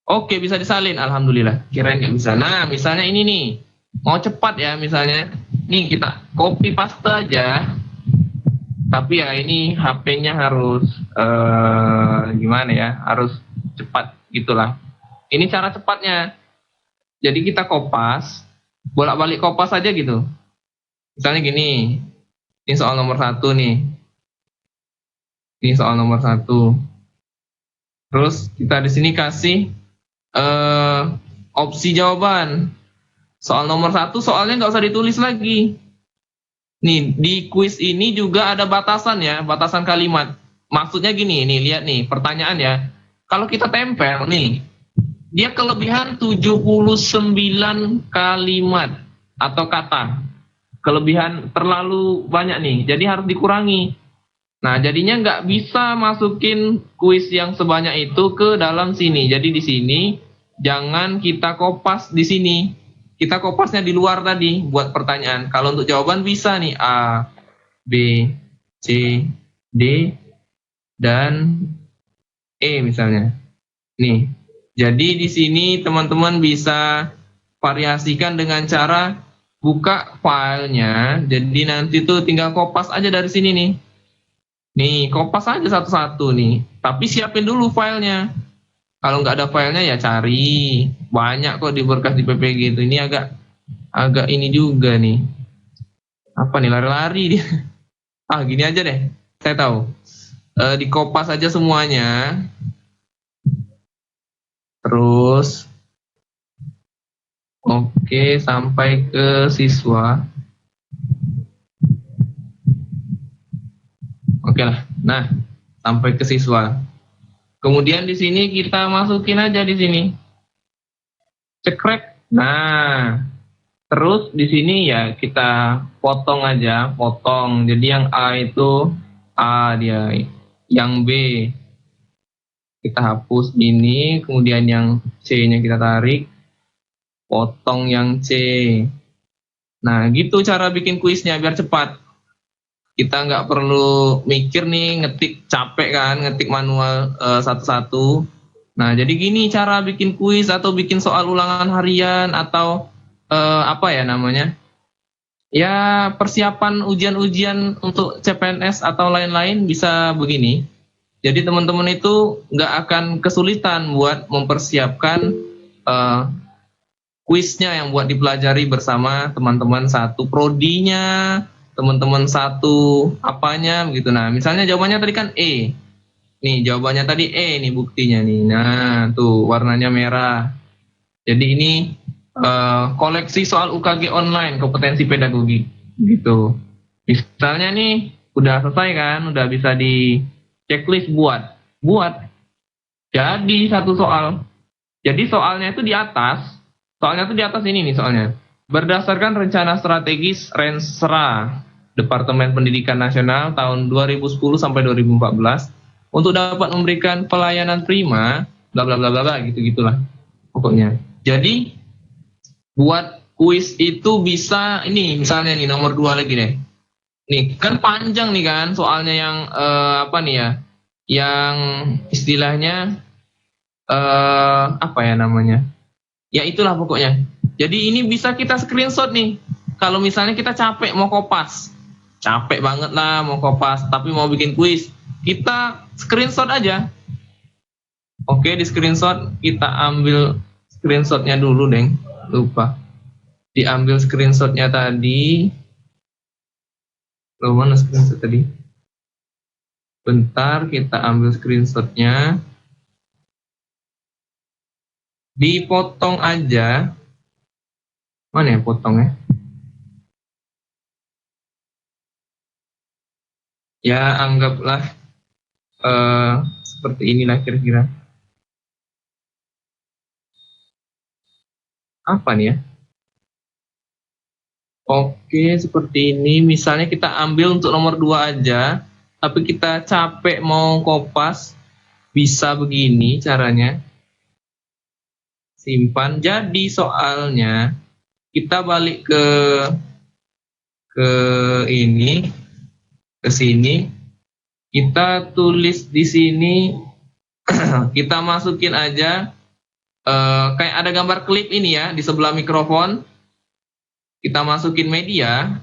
Oke, bisa disalin, alhamdulillah. Kirain nggak bisa. Nah, misalnya ini nih, mau cepat ya misalnya. Nih kita copy paste aja. Tapi ya ini HP-nya harus gimana ya? Harus cepat gitulah. Ini cara cepatnya. Jadi kita kopas, bolak-balik kopas aja gitu. Misalnya gini, ini soal nomor 1 nih. Ini soal nomor 1. Terus kita di sini kasih opsi jawaban. Soal nomor 1 soalnya nggak usah ditulis lagi. Nih di quiz ini juga ada batasan ya, batasan kalimat. Maksudnya gini, nih lihat nih pertanyaan ya. Kalau kita tempel nih, dia kelebihan 79 kalimat atau kata. Kelebihan terlalu banyak nih, jadi harus dikurangi. Nah, jadinya nggak bisa masukin kuis yang sebanyak itu ke dalam sini. Jadi di sini jangan kita kopas di sini. Kita kopasnya di luar tadi buat pertanyaan. Kalau untuk jawaban bisa nih A, B, C, D, dan E misalnya. Nih, jadi di sini teman-teman bisa variasikan dengan cara buka filenya. Jadi nanti tuh tinggal kopas aja dari sini nih. Nih, kopas aja satu-satu nih. Tapi siapin dulu filenya. Kalau nggak ada filenya ya cari. Banyak kok di berkas di PPG itu. Ini agak ini juga nih. Apa nih, lari-lari dia. Ah, gini aja deh. Saya tahu. Dikopas aja semuanya. Terus oke, sampai ke siswa. Oke lah. Nah, sampai ke siswa. Kemudian di sini kita masukin aja di sini. Cekrek. Nah, terus di sini ya kita potong aja, potong. Jadi yang A itu A dia, yang B kita hapus ini, kemudian yang C-nya kita tarik, potong yang C. Nah, gitu cara bikin kuisnya biar cepat. Kita nggak perlu mikir nih, ngetik capek kan, ngetik manual satu-satu. Nah, jadi gini cara bikin kuis atau bikin soal ulangan harian atau apa ya namanya? Ya, persiapan ujian-ujian untuk CPNS atau lain-lain bisa begini. Jadi teman-teman itu nggak akan kesulitan buat mempersiapkan kuisnya yang buat dipelajari bersama teman-teman satu prodinya, teman-teman satu apanya begitu. Nah, misalnya jawabannya tadi kan E. Nih, jawabannya tadi E nih buktinya nih. Nah, tuh warnanya merah. Jadi ini koleksi soal UKG online kompetensi pedagogik gitu. Misalnya nih udah selesai kan, udah bisa di checklist buat. Jadi satu soal. Jadi soalnya itu di atas. Soalnya itu di atas ini nih soalnya. Berdasarkan rencana strategis Rensra Departemen Pendidikan Nasional tahun 2010 sampai 2014 untuk dapat memberikan pelayanan prima bla bla bla bla gitu-gitulah pokoknya. Jadi buat kuis itu bisa ini misalnya nih nomor 2 lagi deh. Nih kan panjang nih kan soalnya yang apa nih ya? Yang istilahnya apa ya namanya? Ya itulah pokoknya. Jadi ini bisa kita screenshot nih. Kalau misalnya kita capek mau kopas, capek banget lah mau kopas, tapi mau bikin kuis, kita screenshot aja. Oke, di screenshot kita ambil screenshotnya dulu, Deng. Lupa. Diambil screenshotnya tadi. Loh, mana screenshot tadi? Bentar, kita ambil screenshotnya. Dipotong aja. Mana ya potongnya? Ya, anggaplah seperti inilah kira-kira. Apa nih ya? Oke, seperti ini. Misalnya kita ambil untuk nomor 2 aja, tapi kita capek mau kopas, bisa begini caranya. Simpan. Jadi soalnya kita balik ke ini, ke sini. Kita tulis di sini, kita masukin aja kayak ada gambar klip ini ya di sebelah mikrofon. Kita masukin media.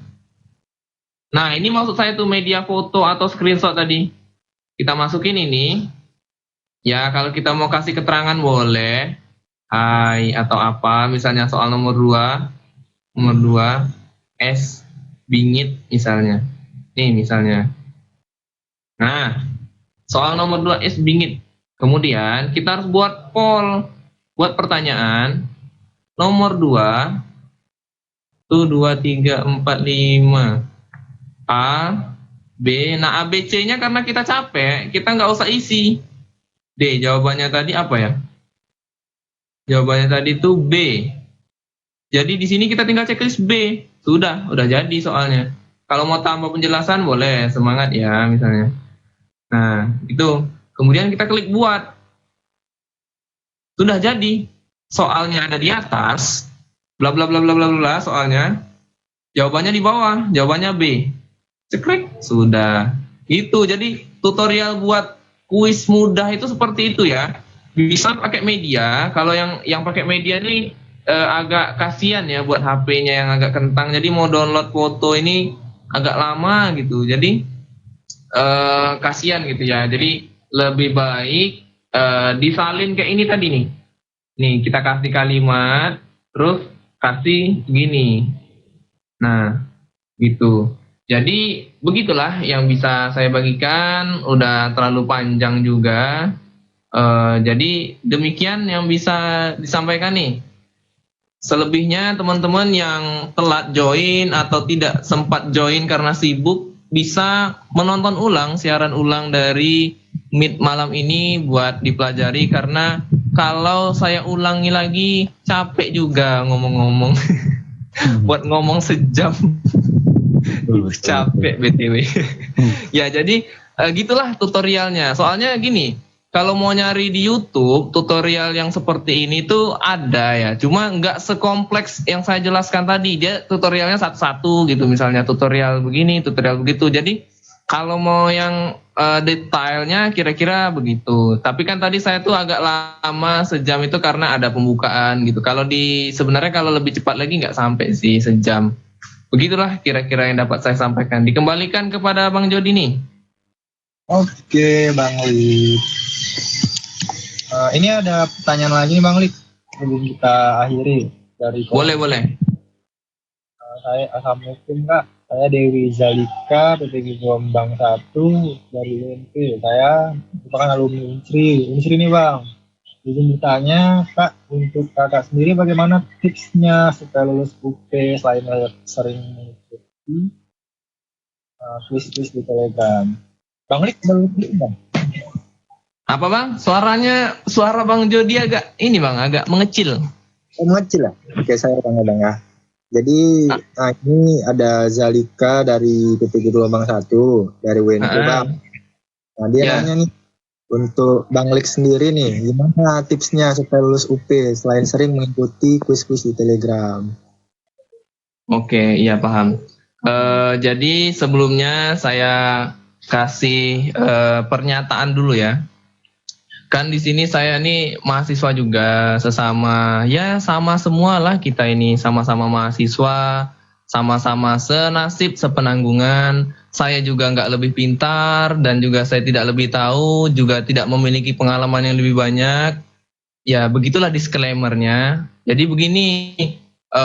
Nah, ini maksud saya tuh media foto atau screenshot tadi. Kita masukin ini. Ya, kalau kita mau kasih keterangan boleh. Hai atau apa, misalnya soal nomor 2 S bingit misalnya. Nih misalnya. Nah, soal nomor 2 S bingit. Kemudian kita harus buat poll, buat pertanyaan. Nomor 2 tuh 2 3 4 5 A B. Nah, A B C-nya karena kita capek, kita nggak usah isi. D, jawabannya tadi apa ya? Jawabannya tadi tuh B. Jadi di sini kita tinggal checklist B. Sudah, udah jadi soalnya. Kalau mau tambah penjelasan boleh, semangat ya misalnya. Nah, itu. Kemudian kita klik buat. Sudah jadi. Soalnya ada di atas. Bla bla bla bla bla bla soalnya. Jawabannya di bawah, jawabannya B. Cekrek, sudah. Itu. Jadi tutorial buat kuis mudah itu seperti itu ya. Bisa pakai media. Kalau yang pakai media ini agak kasihan ya buat HP-nya yang agak kentang. Jadi mau download foto ini agak lama gitu. Jadi kasihan gitu ya. Jadi lebih baik disalin kayak ini tadi nih. Nih kita kasih kalimat, terus kasih gini. Nah, gitu. Jadi begitulah yang bisa saya bagikan. Udah terlalu panjang juga. Jadi demikian yang bisa disampaikan nih. Selebihnya teman-teman yang telat join atau tidak sempat join karena sibuk bisa menonton ulang siaran ulang dari Meet malam ini buat dipelajari, karena kalau saya ulangi lagi capek juga ngomong-ngomong. Buat ngomong sejam capek BTW. Ya jadi gitulah tutorialnya. Soalnya gini, kalau mau nyari di YouTube, tutorial yang seperti ini tuh ada ya. Cuma nggak sekompleks yang saya jelaskan tadi. Dia tutorialnya satu-satu gitu. Misalnya tutorial begini, tutorial begitu. Jadi kalau mau yang detailnya kira-kira begitu. Tapi kan tadi saya tuh agak lama sejam itu karena ada pembukaan gitu. Kalau sebenarnya kalau lebih cepat lagi nggak sampai sih sejam. Begitulah kira-kira yang dapat saya sampaikan. Dikembalikan kepada Bang Jody nih. Oke, Bang Lik. Ini ada pertanyaan lagi nih Bang Lik, sebelum kita akhiri dari Boleh. Assalamualaikum Kak, saya Dewi Zalika, PPG Gelombang 1 dari UNP. Saya merupakan alumni Unsri nih Bang. Izin bertanya Kak, untuk Kakak sendiri bagaimana tipsnya supaya lulus UP selain sering mengikuti kuis-kuis di Telegram? Bang Lik, Bang. Apa Bang? Suara Bang Jody agak agak mengecil. Mengecil ya? Oke, saya tanya ya. Jadi ini ada Zalika dari PPG Gelombang 1 dari WNP Bang. Nah dia nanya nih, untuk Bang Lik sendiri nih, gimana tipsnya supaya lulus UP selain sering mengikuti kuis-kuis di Telegram? Oke, iya paham. Jadi sebelumnya saya kasih pernyataan dulu ya. kan di sini saya nih mahasiswa juga, sesama ya sama semua lah kita ini, sama-sama mahasiswa, sama-sama senasib sepenanggungan. Saya juga nggak lebih pintar dan juga saya tidak lebih tahu, juga tidak memiliki pengalaman yang lebih banyak. Ya begitulah disclaimer-nya. Jadi begini,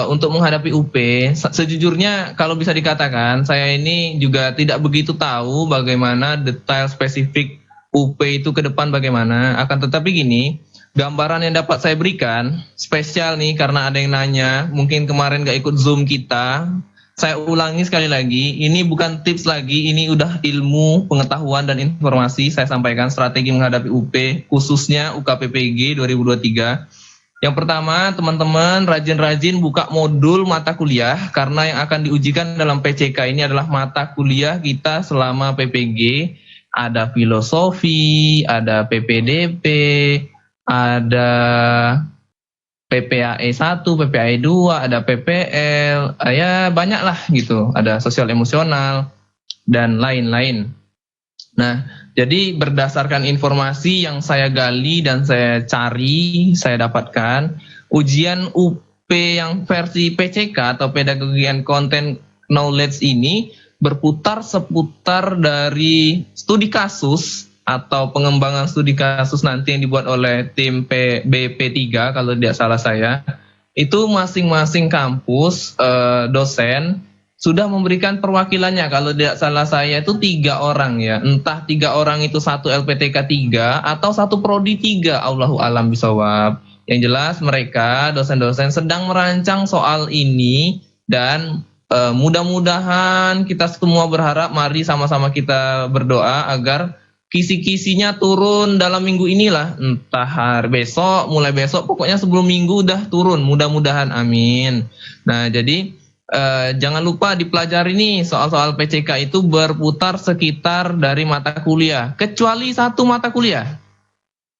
untuk menghadapi UP, sejujurnya kalau bisa dikatakan saya ini juga tidak begitu tahu bagaimana detail spesifik UP itu ke depan bagaimana. Akan tetapi gini, gambaran yang dapat saya berikan spesial nih karena ada yang nanya, mungkin kemarin gak ikut Zoom kita. Saya ulangi sekali lagi, ini bukan tips lagi, ini udah ilmu, pengetahuan dan informasi saya sampaikan strategi menghadapi UP, khususnya UKPPG 2023. Yang pertama, teman-teman rajin-rajin buka modul mata kuliah karena yang akan diujikan dalam PCK ini adalah mata kuliah kita selama PPG. Ada filosofi, ada PPDP, ada PPAE 1, PPAE 2, ada PPL, ya banyak lah gitu. Ada sosial emosional dan lain-lain. Nah, jadi berdasarkan informasi yang saya gali dan saya cari, saya dapatkan, ujian UP yang versi PCK atau Pedagogy and Content Knowledge ini berputar seputar dari studi kasus atau pengembangan studi kasus nanti yang dibuat oleh tim BP3 kalau tidak salah saya. Itu masing-masing kampus dosen sudah memberikan perwakilannya, kalau tidak salah saya itu 3 orang ya, entah 3 orang itu satu LPTK 3 atau satu prodi 3, Allahu alam bisawab. Yang jelas mereka dosen-dosen sedang merancang soal ini dan mudah-mudahan kita semua berharap, mari sama-sama kita berdoa agar kisi-kisinya turun dalam minggu inilah, entah hari besok, mulai besok, pokoknya sebelum minggu udah turun, mudah-mudahan, amin. Nah jadi jangan lupa dipelajari nih soal-soal PCK itu berputar sekitar dari mata kuliah, kecuali satu mata kuliah,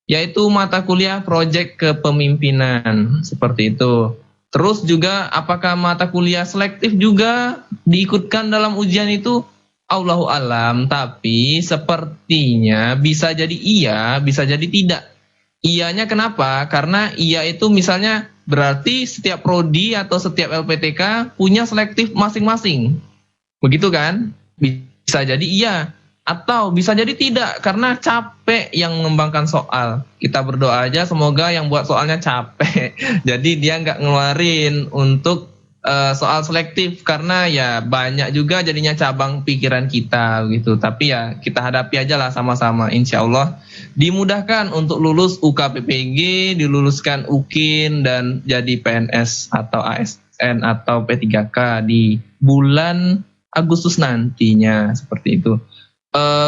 yaitu mata kuliah proyek kepemimpinan, seperti itu. Terus juga apakah mata kuliah selektif juga diikutkan dalam ujian itu? Allahu alam, tapi sepertinya bisa jadi iya, bisa jadi tidak. Iyanya kenapa? Karena iya itu misalnya berarti setiap prodi atau setiap LPTK punya selektif masing-masing. Begitu kan? Bisa jadi iya. Atau bisa jadi tidak, karena capek yang mengembangkan soal. Kita berdoa aja semoga yang buat soalnya capek. Jadi dia nggak ngeluarin untuk soal selektif, karena ya banyak juga jadinya cabang pikiran kita gitu. Tapi ya kita hadapi aja lah sama-sama, insya Allah dimudahkan untuk lulus UKPPG, diluluskan UKIN dan jadi PNS atau ASN atau P3K di bulan Agustus nantinya, seperti itu.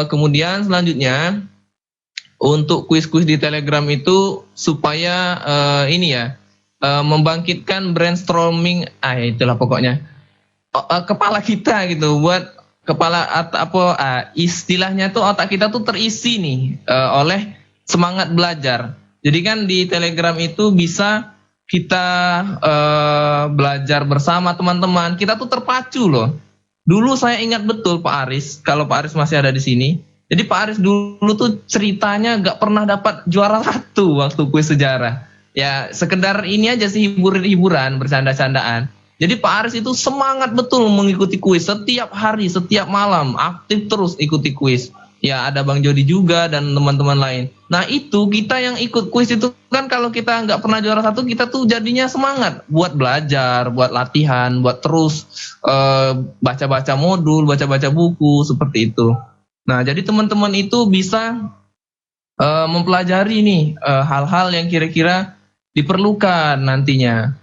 Kemudian selanjutnya untuk kuis-kuis di Telegram itu supaya ini ya, membangkitkan brainstorming, itulah pokoknya kepala kita gitu, buat kepala istilahnya tuh otak kita tuh terisi nih oleh semangat belajar. Jadi kan di Telegram itu bisa kita belajar bersama teman-teman, kita tuh terpacu loh. Dulu saya ingat betul Pak Aris, kalau Pak Aris masih ada di sini. Jadi Pak Aris dulu tuh ceritanya gak pernah dapat juara 1 waktu kuis sejarah. Ya sekedar ini aja sih, hiburan, bercanda-candaan. Jadi Pak Aris itu semangat betul mengikuti kuis setiap hari, setiap malam, aktif terus ikuti kuis. Ya ada Bang Jody juga dan teman-teman lain. Nah itu kita yang ikut kuis itu kan, kalau kita nggak pernah juara 1, kita tuh jadinya semangat buat belajar, buat latihan, buat terus baca-baca modul, baca-baca buku, seperti itu. Nah jadi teman-teman itu bisa mempelajari nih hal-hal yang kira-kira diperlukan nantinya.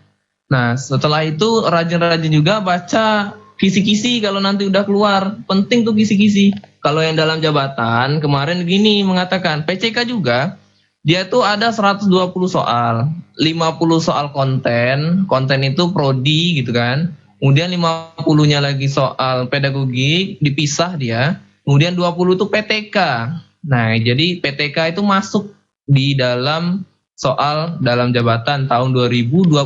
Nah setelah itu rajin-rajin juga baca kisi-kisi kalau nanti udah keluar. Penting tuh kisi-kisi. Kalau yang dalam jabatan kemarin gini mengatakan, PCK juga dia tuh ada 120 soal, 50 soal konten itu prodi gitu kan. Kemudian 50-nya lagi soal pedagogi, dipisah dia. Kemudian 20 itu PTK. Nah, jadi PTK itu masuk di dalam soal dalam jabatan tahun 2022.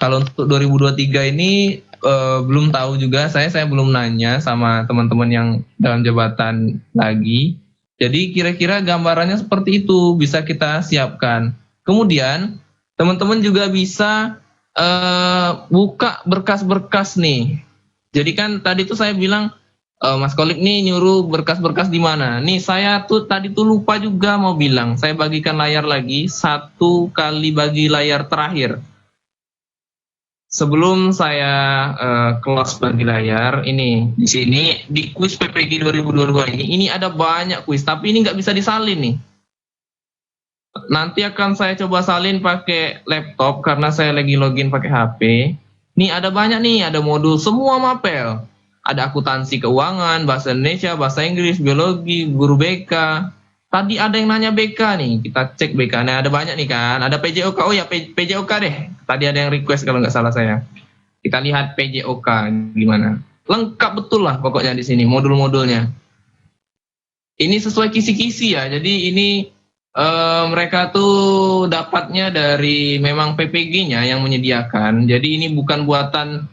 Kalau untuk 2023 ini belum tahu juga, saya belum nanya sama teman-teman yang dalam jabatan lagi. Jadi kira-kira gambarannya seperti itu bisa kita siapkan. Kemudian teman-teman juga bisa buka berkas-berkas nih. Jadi kan tadi tuh saya bilang Mas Kolik nih nyuruh berkas-berkas di mana. Nih saya tuh tadi tuh lupa juga mau bilang. Saya bagikan layar lagi 1 kali bagi layar terakhir. Sebelum saya close bagi layar, ini di sini di kuis PPG 2022 ini ada banyak kuis, tapi ini nggak bisa disalin nih. Nanti akan saya coba salin pakai laptop karena saya lagi login pakai HP. Nih ada banyak nih, ada modul semua mapel. Ada akuntansi keuangan, bahasa Indonesia, bahasa Inggris, biologi, guru BK. Tadi ada yang nanya BK nih, kita cek BK. Nah ada banyak nih kan, ada PJOK, oh ya PJOK deh. Tadi ada yang request kalau nggak salah saya. Kita lihat PJOK gimana. Lengkap betul lah pokoknya di sini modul-modulnya. Ini sesuai kisi-kisi ya, jadi ini mereka tuh dapatnya dari memang PPG-nya yang menyediakan. Jadi ini bukan buatan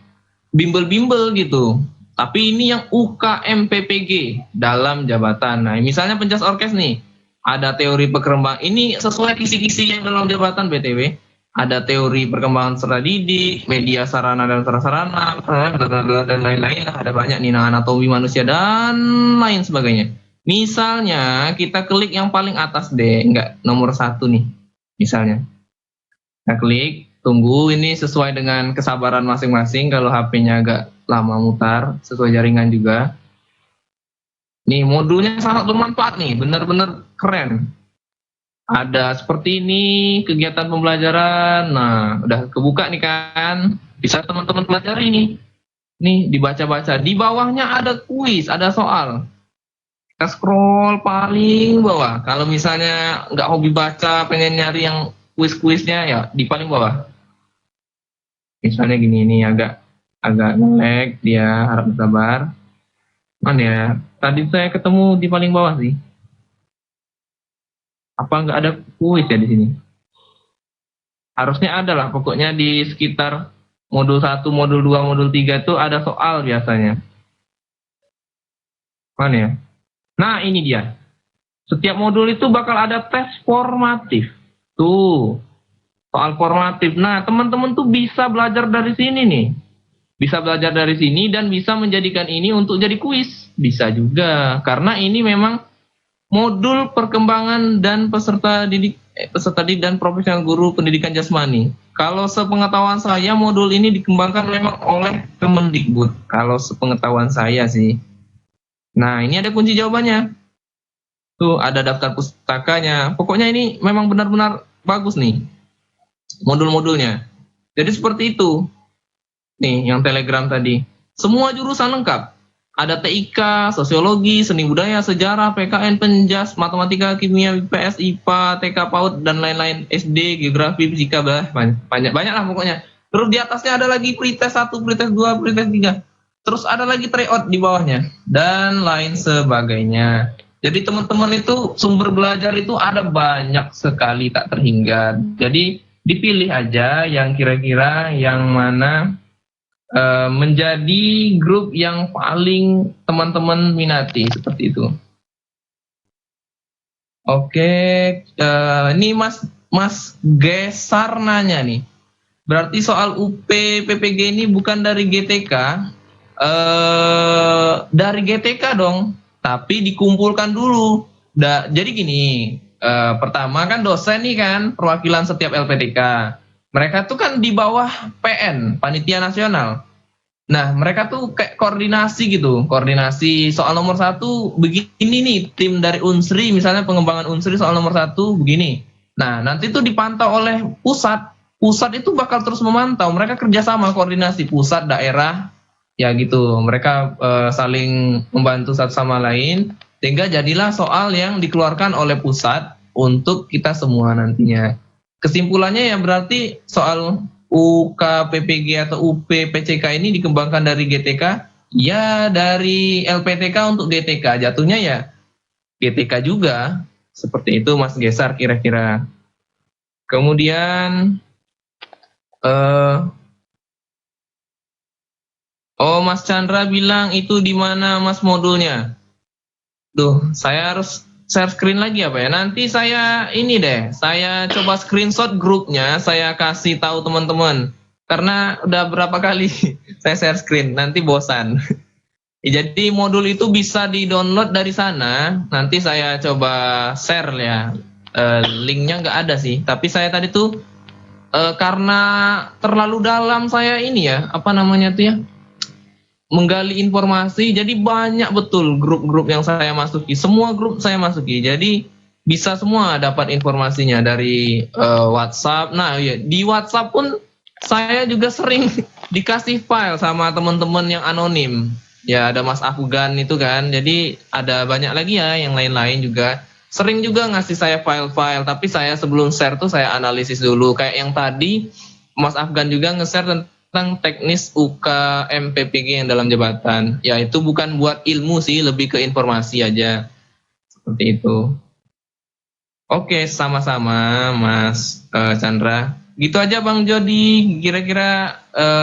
bimbel-bimbel gitu. Tapi ini yang UKM PPG dalam jabatan. Nah, misalnya pencas orkes nih, ada teori perkembangan. Ini sesuai kisi-kisi yang dalam jabatan BTW. Ada teori perkembangan serta didik, media sarana dan sarana, dan lain-lain. Ada banyak nih, anatomi manusia dan lain sebagainya. Misalnya kita klik yang paling atas deh, enggak nomor 1 nih. Misalnya, kita klik, tunggu ini sesuai dengan kesabaran masing-masing. Kalau HP-nya agak lama mutar, sesuai jaringan juga. Nih modulnya sangat bermanfaat nih, benar-benar keren. Ada seperti ini kegiatan pembelajaran. Nah, udah kebuka nih kan, bisa teman-teman pelajari nih. Nih dibaca-baca. Di bawahnya ada kuis, ada soal. Kita scroll paling bawah. Kalau misalnya nggak hobi baca, pengen nyari yang kuis-kuisnya ya di paling bawah. Misalnya gini, ini agak nge-lag dia, harap sabar. Mana ya? Tadi saya ketemu di paling bawah sih. Apa nggak ada kuis ya di sini? Harusnya ada lah, pokoknya di sekitar modul 1, modul 2, modul 3 itu ada soal biasanya. Mana ya? Nah, ini dia. Setiap modul itu bakal ada tes formatif. Tuh, soal formatif. Nah, teman-teman tuh bisa belajar dari sini nih. Bisa belajar dari sini dan bisa menjadikan ini untuk jadi kuis. Bisa juga, karena ini memang modul perkembangan dan peserta didik dan profesional guru pendidikan jasmani. Kalau sepengetahuan saya, modul ini dikembangkan memang oleh Kemendikbud. Kalau sepengetahuan saya sih. Nah, ini ada kunci jawabannya. Tuh, ada daftar pustakanya. Pokoknya ini memang benar-benar bagus nih modul-modulnya. Jadi seperti itu. Nih, yang Telegram tadi. Semua jurusan lengkap. Ada TIK, sosiologi, seni budaya, sejarah, PKN, penjas, matematika, kimia, IPS, IPA, TK PAUD, dan lain-lain, SD, geografi, fisika, banyak lah pokoknya. Terus di atasnya ada lagi pretest 1, pretest 2, pretest 3. Terus ada lagi tryout di bawahnya, dan lain sebagainya. Jadi teman-teman itu sumber belajar itu ada banyak sekali tak terhingga. Jadi dipilih aja yang kira-kira yang mana menjadi grup yang paling teman-teman minati, seperti itu. Oke, ini Mas Gesar nanya nih. Berarti soal UP PPG ini bukan dari GTK, dari GTK dong, tapi dikumpulkan dulu. Jadi gini, pertama kan dosen nih kan, perwakilan setiap LPTK. Mereka tuh kan di bawah PN, Panitia Nasional. Nah, mereka tuh kayak koordinasi gitu. Koordinasi soal nomor 1 begini nih, tim dari Unsri, misalnya pengembangan Unsri soal nomor 1 begini. Nah, nanti tuh dipantau oleh pusat. Pusat itu bakal terus memantau. Mereka kerjasama koordinasi pusat, daerah, ya gitu. Mereka saling membantu satu sama lain. Sehingga jadilah soal yang dikeluarkan oleh pusat untuk kita semua nantinya. Kesimpulannya ya berarti soal UKPPG atau UPPCK ini dikembangkan dari GTK, ya dari LPTK untuk GTK, jatuhnya ya GTK juga, seperti itu Mas Gesar kira-kira. Kemudian, Mas Chandra bilang itu di mana Mas modulnya? Duh, saya harus share screen lagi apa ya? Nanti saya ini deh, saya coba screenshot grupnya, saya kasih tahu teman-teman. Karena udah berapa kali saya share screen, nanti bosan. Jadi modul itu bisa di-download dari sana. Nanti saya coba share ya. Linknya nggak ada sih. Tapi saya tadi tuh karena terlalu dalam saya ini ya, apa namanya tuh ya, menggali informasi. Jadi banyak betul grup-grup yang saya masuki. Semua grup saya masuki. Jadi bisa semua dapat informasinya dari WhatsApp. Nah ya, di WhatsApp pun saya juga sering dikasih file sama teman-teman yang anonim. Ya ada Mas Afgan itu kan, jadi ada banyak lagi ya yang lain-lain juga. Sering juga ngasih saya file-file, tapi saya sebelum share tuh saya analisis dulu. Kayak yang tadi Mas Afgan juga nge-share tentang teknis UK MPPG yang dalam jabatan. Ya itu bukan buat ilmu sih, lebih ke informasi aja. Seperti itu. Oke, sama-sama Mas Chandra. Gitu aja Bang Jody, kira-kira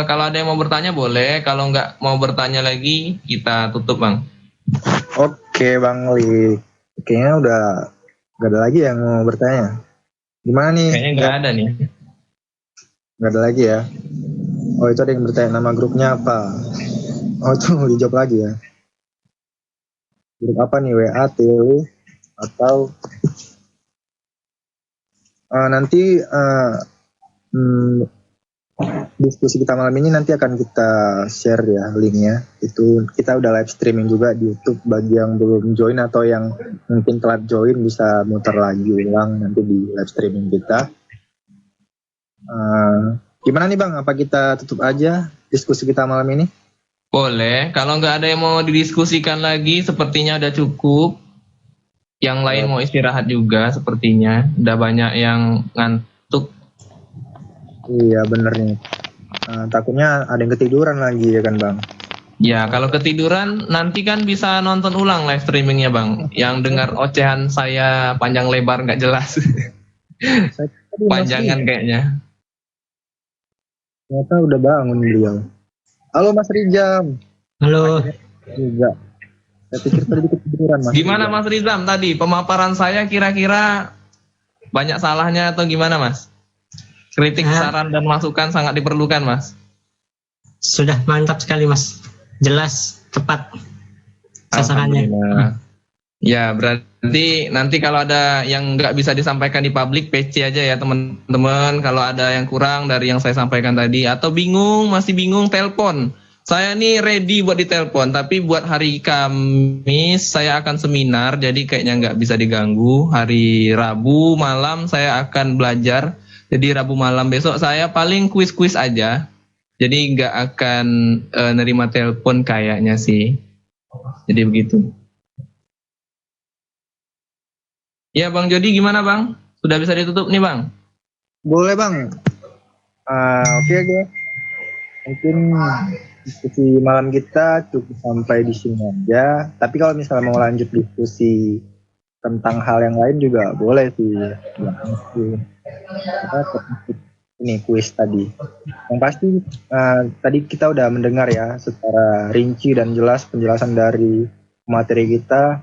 kalau ada yang mau bertanya boleh, kalau nggak mau bertanya lagi kita tutup Bang. Oke Bang Li, kayaknya udah gak ada lagi yang mau bertanya. Gimana nih? Kayaknya nggak ada nih. Gak ada lagi ya? Oh itu ada yang bertanya nama grupnya apa? Oh itu mau dijawab lagi ya? Grup apa nih? WA, TW, atau nanti diskusi kita malam ini nanti akan kita share ya linknya. Itu kita udah live streaming juga di YouTube. Bagi yang belum join atau yang mungkin telat join bisa muter lagi ulang nanti di live streaming kita. Gimana nih Bang? Apa kita tutup aja diskusi kita malam ini? Boleh, kalau nggak ada yang mau didiskusikan lagi sepertinya udah cukup. Yang lain mau istirahat juga sepertinya. Udah banyak yang ngantuk. Iya bener nih. Takutnya ada yang ketiduran lagi ya kan Bang? Ya kalau ketiduran nanti kan bisa nonton ulang live streamingnya Bang. Yang dengar ocehan saya panjang lebar nggak jelas. Panjangan kayaknya. Ternyata udah bangun beliau. Halo Mas Rijam. Halo. Juga. Saya pikir tadi ketiduran Mas. Gimana Mas Rizam tadi pemaparan saya kira-kira banyak salahnya atau gimana Mas? Kritik, saran dan masukan sangat diperlukan Mas. Sudah mantap sekali Mas. Jelas, tepat sasarannya. Ya berarti nanti kalau ada yang nggak bisa disampaikan di publik PC aja ya teman-teman. Kalau ada yang kurang dari yang saya sampaikan tadi atau bingung, masih bingung, telepon. Saya nih ready buat ditelepon, tapi buat hari Kamis saya akan seminar, jadi kayaknya nggak bisa diganggu. Hari Rabu malam saya akan belajar, jadi Rabu malam besok saya paling kuis-kuis aja. Jadi nggak akan nerima telepon kayaknya sih. Jadi begitu. Ya Bang Jody gimana Bang? Sudah bisa ditutup nih Bang? Boleh Bang. Oke. Mungkin diskusi malam kita cukup sampai di sini aja. Tapi kalau misalnya mau lanjut diskusi tentang hal yang lain juga boleh sih. Ini kuis tadi. Yang pasti tadi kita udah mendengar ya secara rinci dan jelas penjelasan dari materi kita,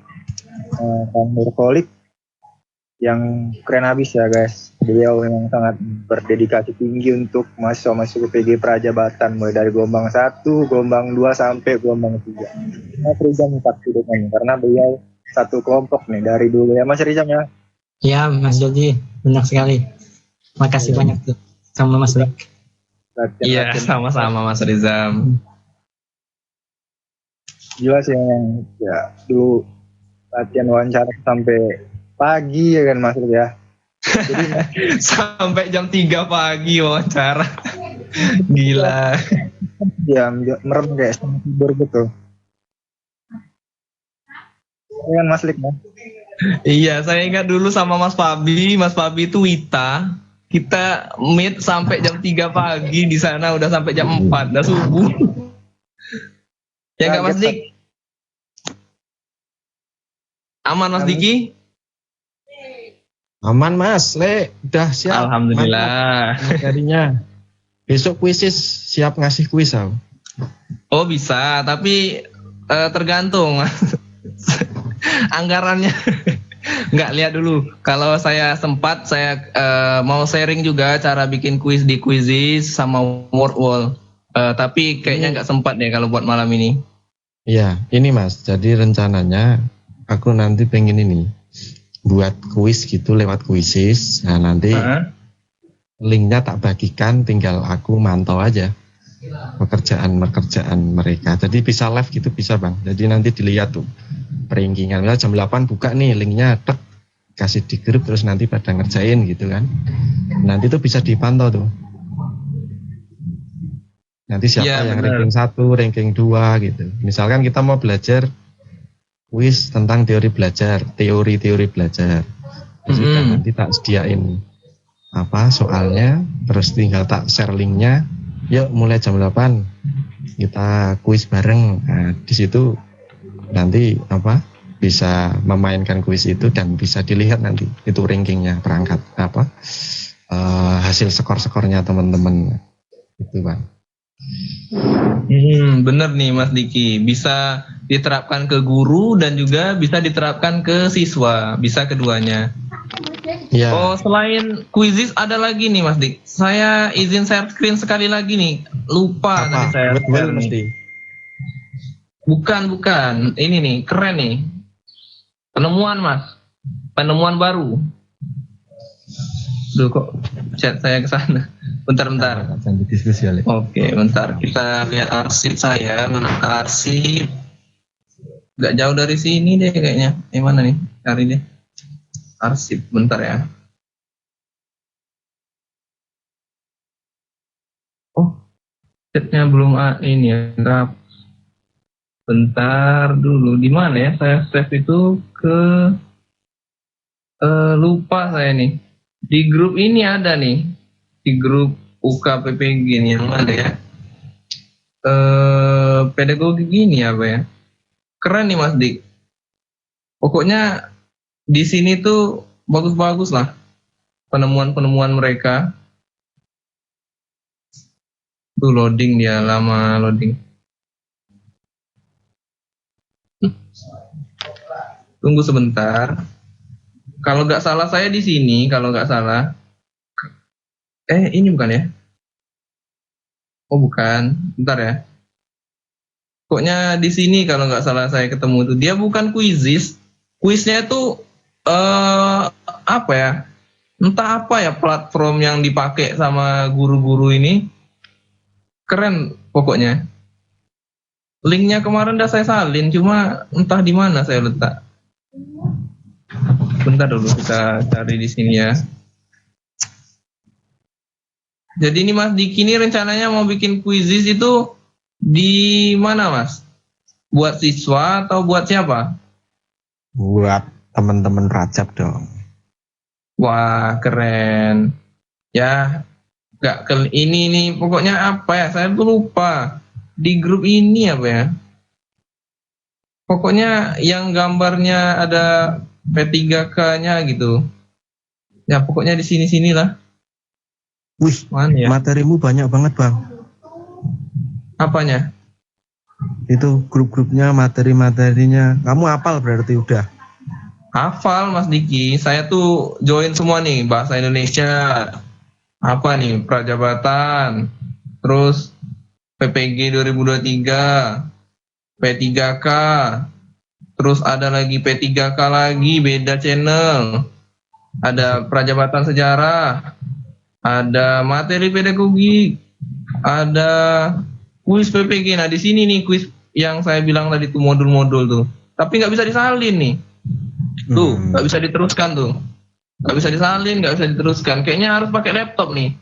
Kang Nurkolik yang keren habis ya guys. Beliau yang sangat berdedikasi tinggi untuk mahasiswa-mahasiswa PG Prajabatan mulai dari gelombang 1, gelombang 2 sampai gelombang 3. Mas Rizam pasti dengan karena beliau satu kelompok nih dari dulu ya Mas Rizam ya. Ya Mas Jody, benar sekali. Makasih banyak tuh sama Mas Rik. Iya sama-sama Mas Rizam. Jelas yang ya dulu latihan wawancara sampai pagi ya kan Mas ya. Jadi, sampai jam 3 pagi wawancara. Gila. Ya merem kayak tidur gitu. Ya kan Mas Lik ya? Iya, saya ingat dulu sama Mas Fabi itu Wita. Kita meet sampai jam 3 pagi di sana udah sampai jam 4 udah subuh. Ya enggak Mas Dik? Aman Mas Diki? Aman Mas, udah siap. Alhamdulillah. Materinya. Besok kuisis siap ngasih kuis aku. Oh bisa, tapi tergantung anggarannya. Nggak, lihat dulu. Kalau saya sempat, saya mau sharing juga cara bikin kuis di Quizizz sama Word Wall. Tapi kayaknya nggak sempat deh kalau buat malam ini. Iya, ini Mas. Jadi rencananya aku nanti pengen ini buat kuis gitu lewat Quizizz. Nah, nanti linknya tak bagikan, tinggal aku mantau aja pekerjaan mereka. Jadi bisa live gitu bisa Bang. Jadi nanti dilihat tuh rankingan. Misalnya jam 8 buka nih linknya, tek, kasih di grup terus nanti pada ngerjain gitu kan. Nanti tuh bisa dipantau tuh. Nanti siapa Iya, yang benar. ranking 1, ranking 2 gitu. Misalkan kita mau belajar kuis tentang teori belajar. Terus udah nanti tak sediain apa soalnya, terus tinggal tak share linknya. Yuk mulai jam 8 kita kuis bareng. Nah, di situ nanti apa bisa memainkan kuis itu dan bisa dilihat nanti itu rankingnya perangkat apa hasil skor-skornya teman-teman itu Bang. Bener nih Mas Diki, bisa diterapkan ke guru dan juga bisa diterapkan ke siswa, bisa keduanya. Iya. Oh, selain Quizizz ada lagi nih Mas Dik. Saya izin share screen sekali lagi nih. Lupa tadi Apa? saya Well share nih. mesti. Bukan. Ini nih, keren nih. Penemuan Mas. Penemuan baru. Duh kok chat saya ke sana. Bentar. Jangan diskusi kali. Oke, bentar. Kita lihat arsip saya. Mana arsip? Gak jauh dari sini deh kayaknya. Yang mana nih? Cari deh. Arsip, bentar ya. Oh, chatnya belum ini ya. Bentar dulu. Di mana ya? Saya save itu ke lupa saya nih. Di grup ini ada nih. Di grup UKPPG nih yang mana ya? Pedagogi gini apa ya? Keren nih Mas Dik. Pokoknya di sini tuh bagus-bagus lah penemuan-penemuan mereka. Tuh loading dia, lama loading. Tunggu sebentar. Kalau nggak salah saya di sini, kalau nggak salah. Ini bukan ya? Oh bukan, bentar ya. Pokoknya di sini kalau nggak salah saya ketemu itu dia bukan Quizizz. Quiznya itu apa ya? Entah apa ya platform yang dipakai sama guru-guru ini. Keren pokoknya. Linknya kemarin udah saya salin, cuma entah di mana saya letak. Bentar dulu kita cari di sini ya. Jadi ini Mas Diki ini rencananya mau bikin Quizizz itu di mana Mas? Buat siswa atau buat siapa? Buat teman-teman Rajab dong. Wah keren. Ya nggak ke ini nih pokoknya apa ya? Saya tuh lupa di grup ini apa ya? Pokoknya yang gambarnya ada P3K-nya gitu. Ya pokoknya di sini-sinilah. Wih, Mana ya? materimu banyak banget Bang. Apanya? Itu grup-grupnya, materi-materinya. Kamu hafal berarti udah. Hafal Mas Diki. Saya tuh join semua nih bahasa Indonesia. Apa nih? Prajabatan. Terus PPG 2023. P3K. Terus ada lagi P3K lagi, beda channel. Ada Prajabatan Sejarah. Ada materi pedagogik. Ada kuis PPG. Nah di sini nih kuis yang saya bilang tadi tuh modul-modul tuh. Tapi nggak bisa disalin nih. Tuh, nggak bisa diteruskan tuh. Nggak bisa disalin, nggak bisa diteruskan. Kayaknya harus pakai laptop nih.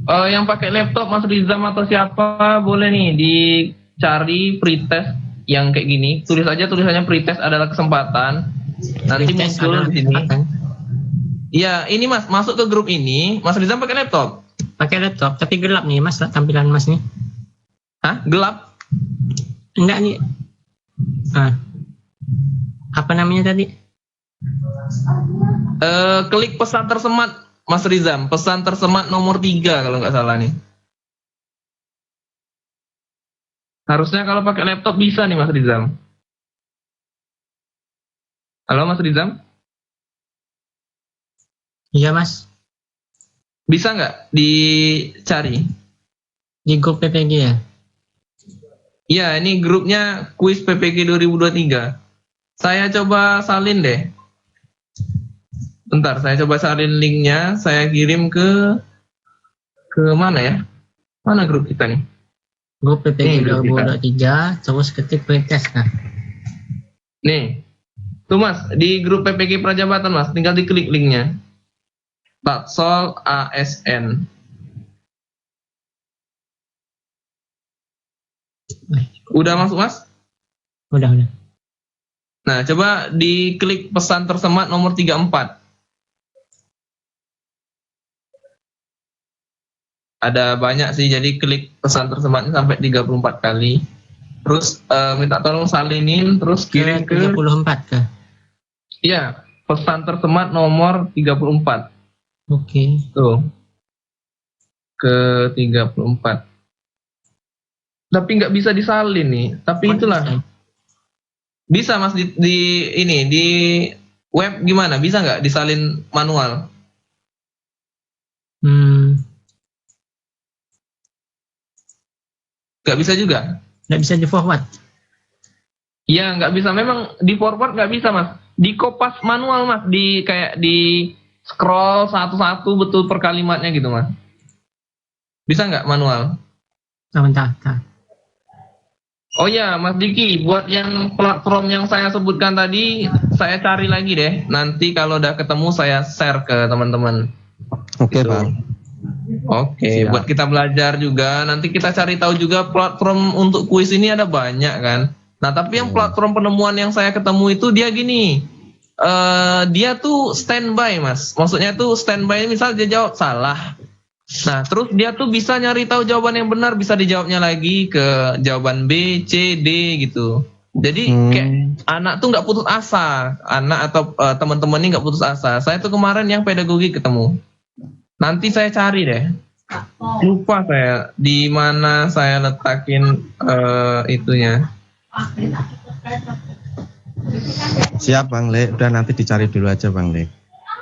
Yang pakai laptop Mas Rizam atau siapa boleh nih dicari pretest yang kayak gini. Tulis aja tulisannya pretest adalah kesempatan. Nanti Pretest muncul adalah di sini. kesempatan. Iya, ini Mas masuk ke grup ini. Mas Rizam pakai laptop. Pakai laptop, tapi gelap nih Mas tampilan Mas nih. Hah? Gelap? Enggak nih. Apa namanya tadi? Klik pesan tersemat Mas Rizam. Pesan tersemat nomor 3 kalau nggak salah nih. Harusnya kalau pakai laptop bisa nih Mas Rizam. Halo Mas Rizam? Iya Mas, Bisa nggak dicari? di grup PPG ya. Iya, ini grupnya kuis PPG 2023. Saya coba salin deh. Bentar, saya coba salin linknya. Saya kirim ke mana ya? Mana grup kita nih? Grup PPG Grup kita. 2023, terus ketik pretest nah. Nih, tuh Mas, di grup PPG Prajabatan Mas, tinggal diklik linknya. Tatsol ASN. Udah masuk Mas? Udah. Nah, coba diklik pesan tersemat nomor 34. Ada banyak sih, jadi klik pesan tersematnya sampai 34 kali. Terus minta tolong salinin, terus kirim Ke ke 34 ke. iya, pesan tersemat nomor 34. Oke. Tuh. Ke 34. Tapi nggak bisa disalin nih. Tapi itulah. Bisa Mas di web gimana? Bisa nggak disalin manual? Nggak bisa juga. Nggak bisa di forward. Iya, nggak bisa. Memang di forward nggak bisa Mas. Di kopas manual Mas. Kayak di scroll satu-satu betul per kalimatnya gitu Mas. Bisa nggak manual? Sebentar. Oh ya, Mas Diki, buat yang platform yang saya sebutkan tadi, saya cari lagi deh. Nanti kalau udah ketemu saya share ke teman-teman. Oke, Gitu. Bang. Oke, Siap. buat kita belajar juga. Nanti kita cari tahu juga platform untuk kuis ini ada banyak kan. Nah, tapi yang platform penemuan yang saya ketemu itu dia gini. Dia tuh standby, Mas. Maksudnya tuh standby misal dia jawab salah. Nah, terus dia tuh bisa nyari tahu jawaban yang benar, bisa dijawabnya lagi ke jawaban B, C, D gitu. Jadi kayak anak tuh nggak putus asa, anak atau teman-teman ini nggak putus asa. Saya tuh kemarin yang pedagogi ketemu. Nanti saya cari deh. Lupa saya di mana saya letakin itunya. Siap, Bang Le. Udah nanti dicari dulu aja, Bang Le.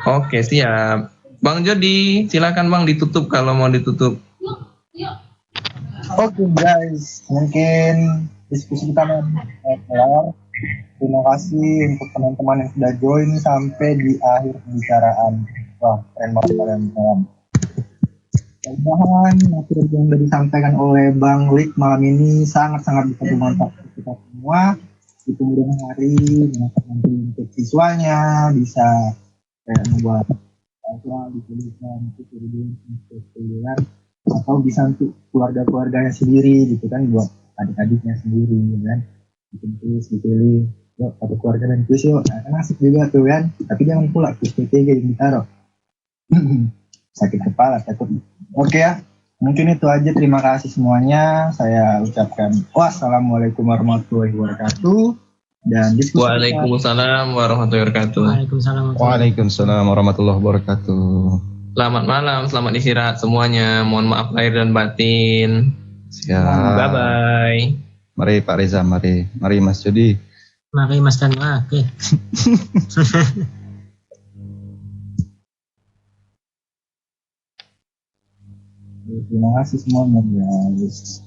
Oke, siap. Bang Jody, silakan Bang ditutup kalau mau ditutup. Oke guys, mungkin diskusi kita kelar. Terima kasih untuk teman-teman yang sudah join sampai di akhir pembicaraan. Wah, keren banget kalian. Mudah-mudahan materi yang sudah disampaikan oleh Bang Lik malam ini sangat-sangat bisa bermanfaat untuk kita semua. Di kemudian hari, nanti untuk siswanya bisa kayak membuat dituliskan tulisan atau bisa untuk keluarganya sendiri gitu kan, buat adik-adiknya sendiri kan, ditulis dipilih yuk satu keluarga dan tulis yuk, nah, kan asik juga tuh kan, tapi jangan pula tulis PPG yang ditaruh sakit kepala takut. Oke ya, mungkin itu aja, terima kasih semuanya, saya ucapkan wassalamualaikum warahmatullahi wabarakatuh. Dan diskusi Waalaikumsalam warahmatullahi wabarakatuh. Waalaikumsalam warahmatullahi wabarakatuh. Selamat malam, selamat istirahat semuanya. Mohon maaf lahir dan batin. Siap. Bye bye. Mari Pak Reza, mari Mas Jody. Mari Mas Danwa. Oke. terima kasih semuanya guys.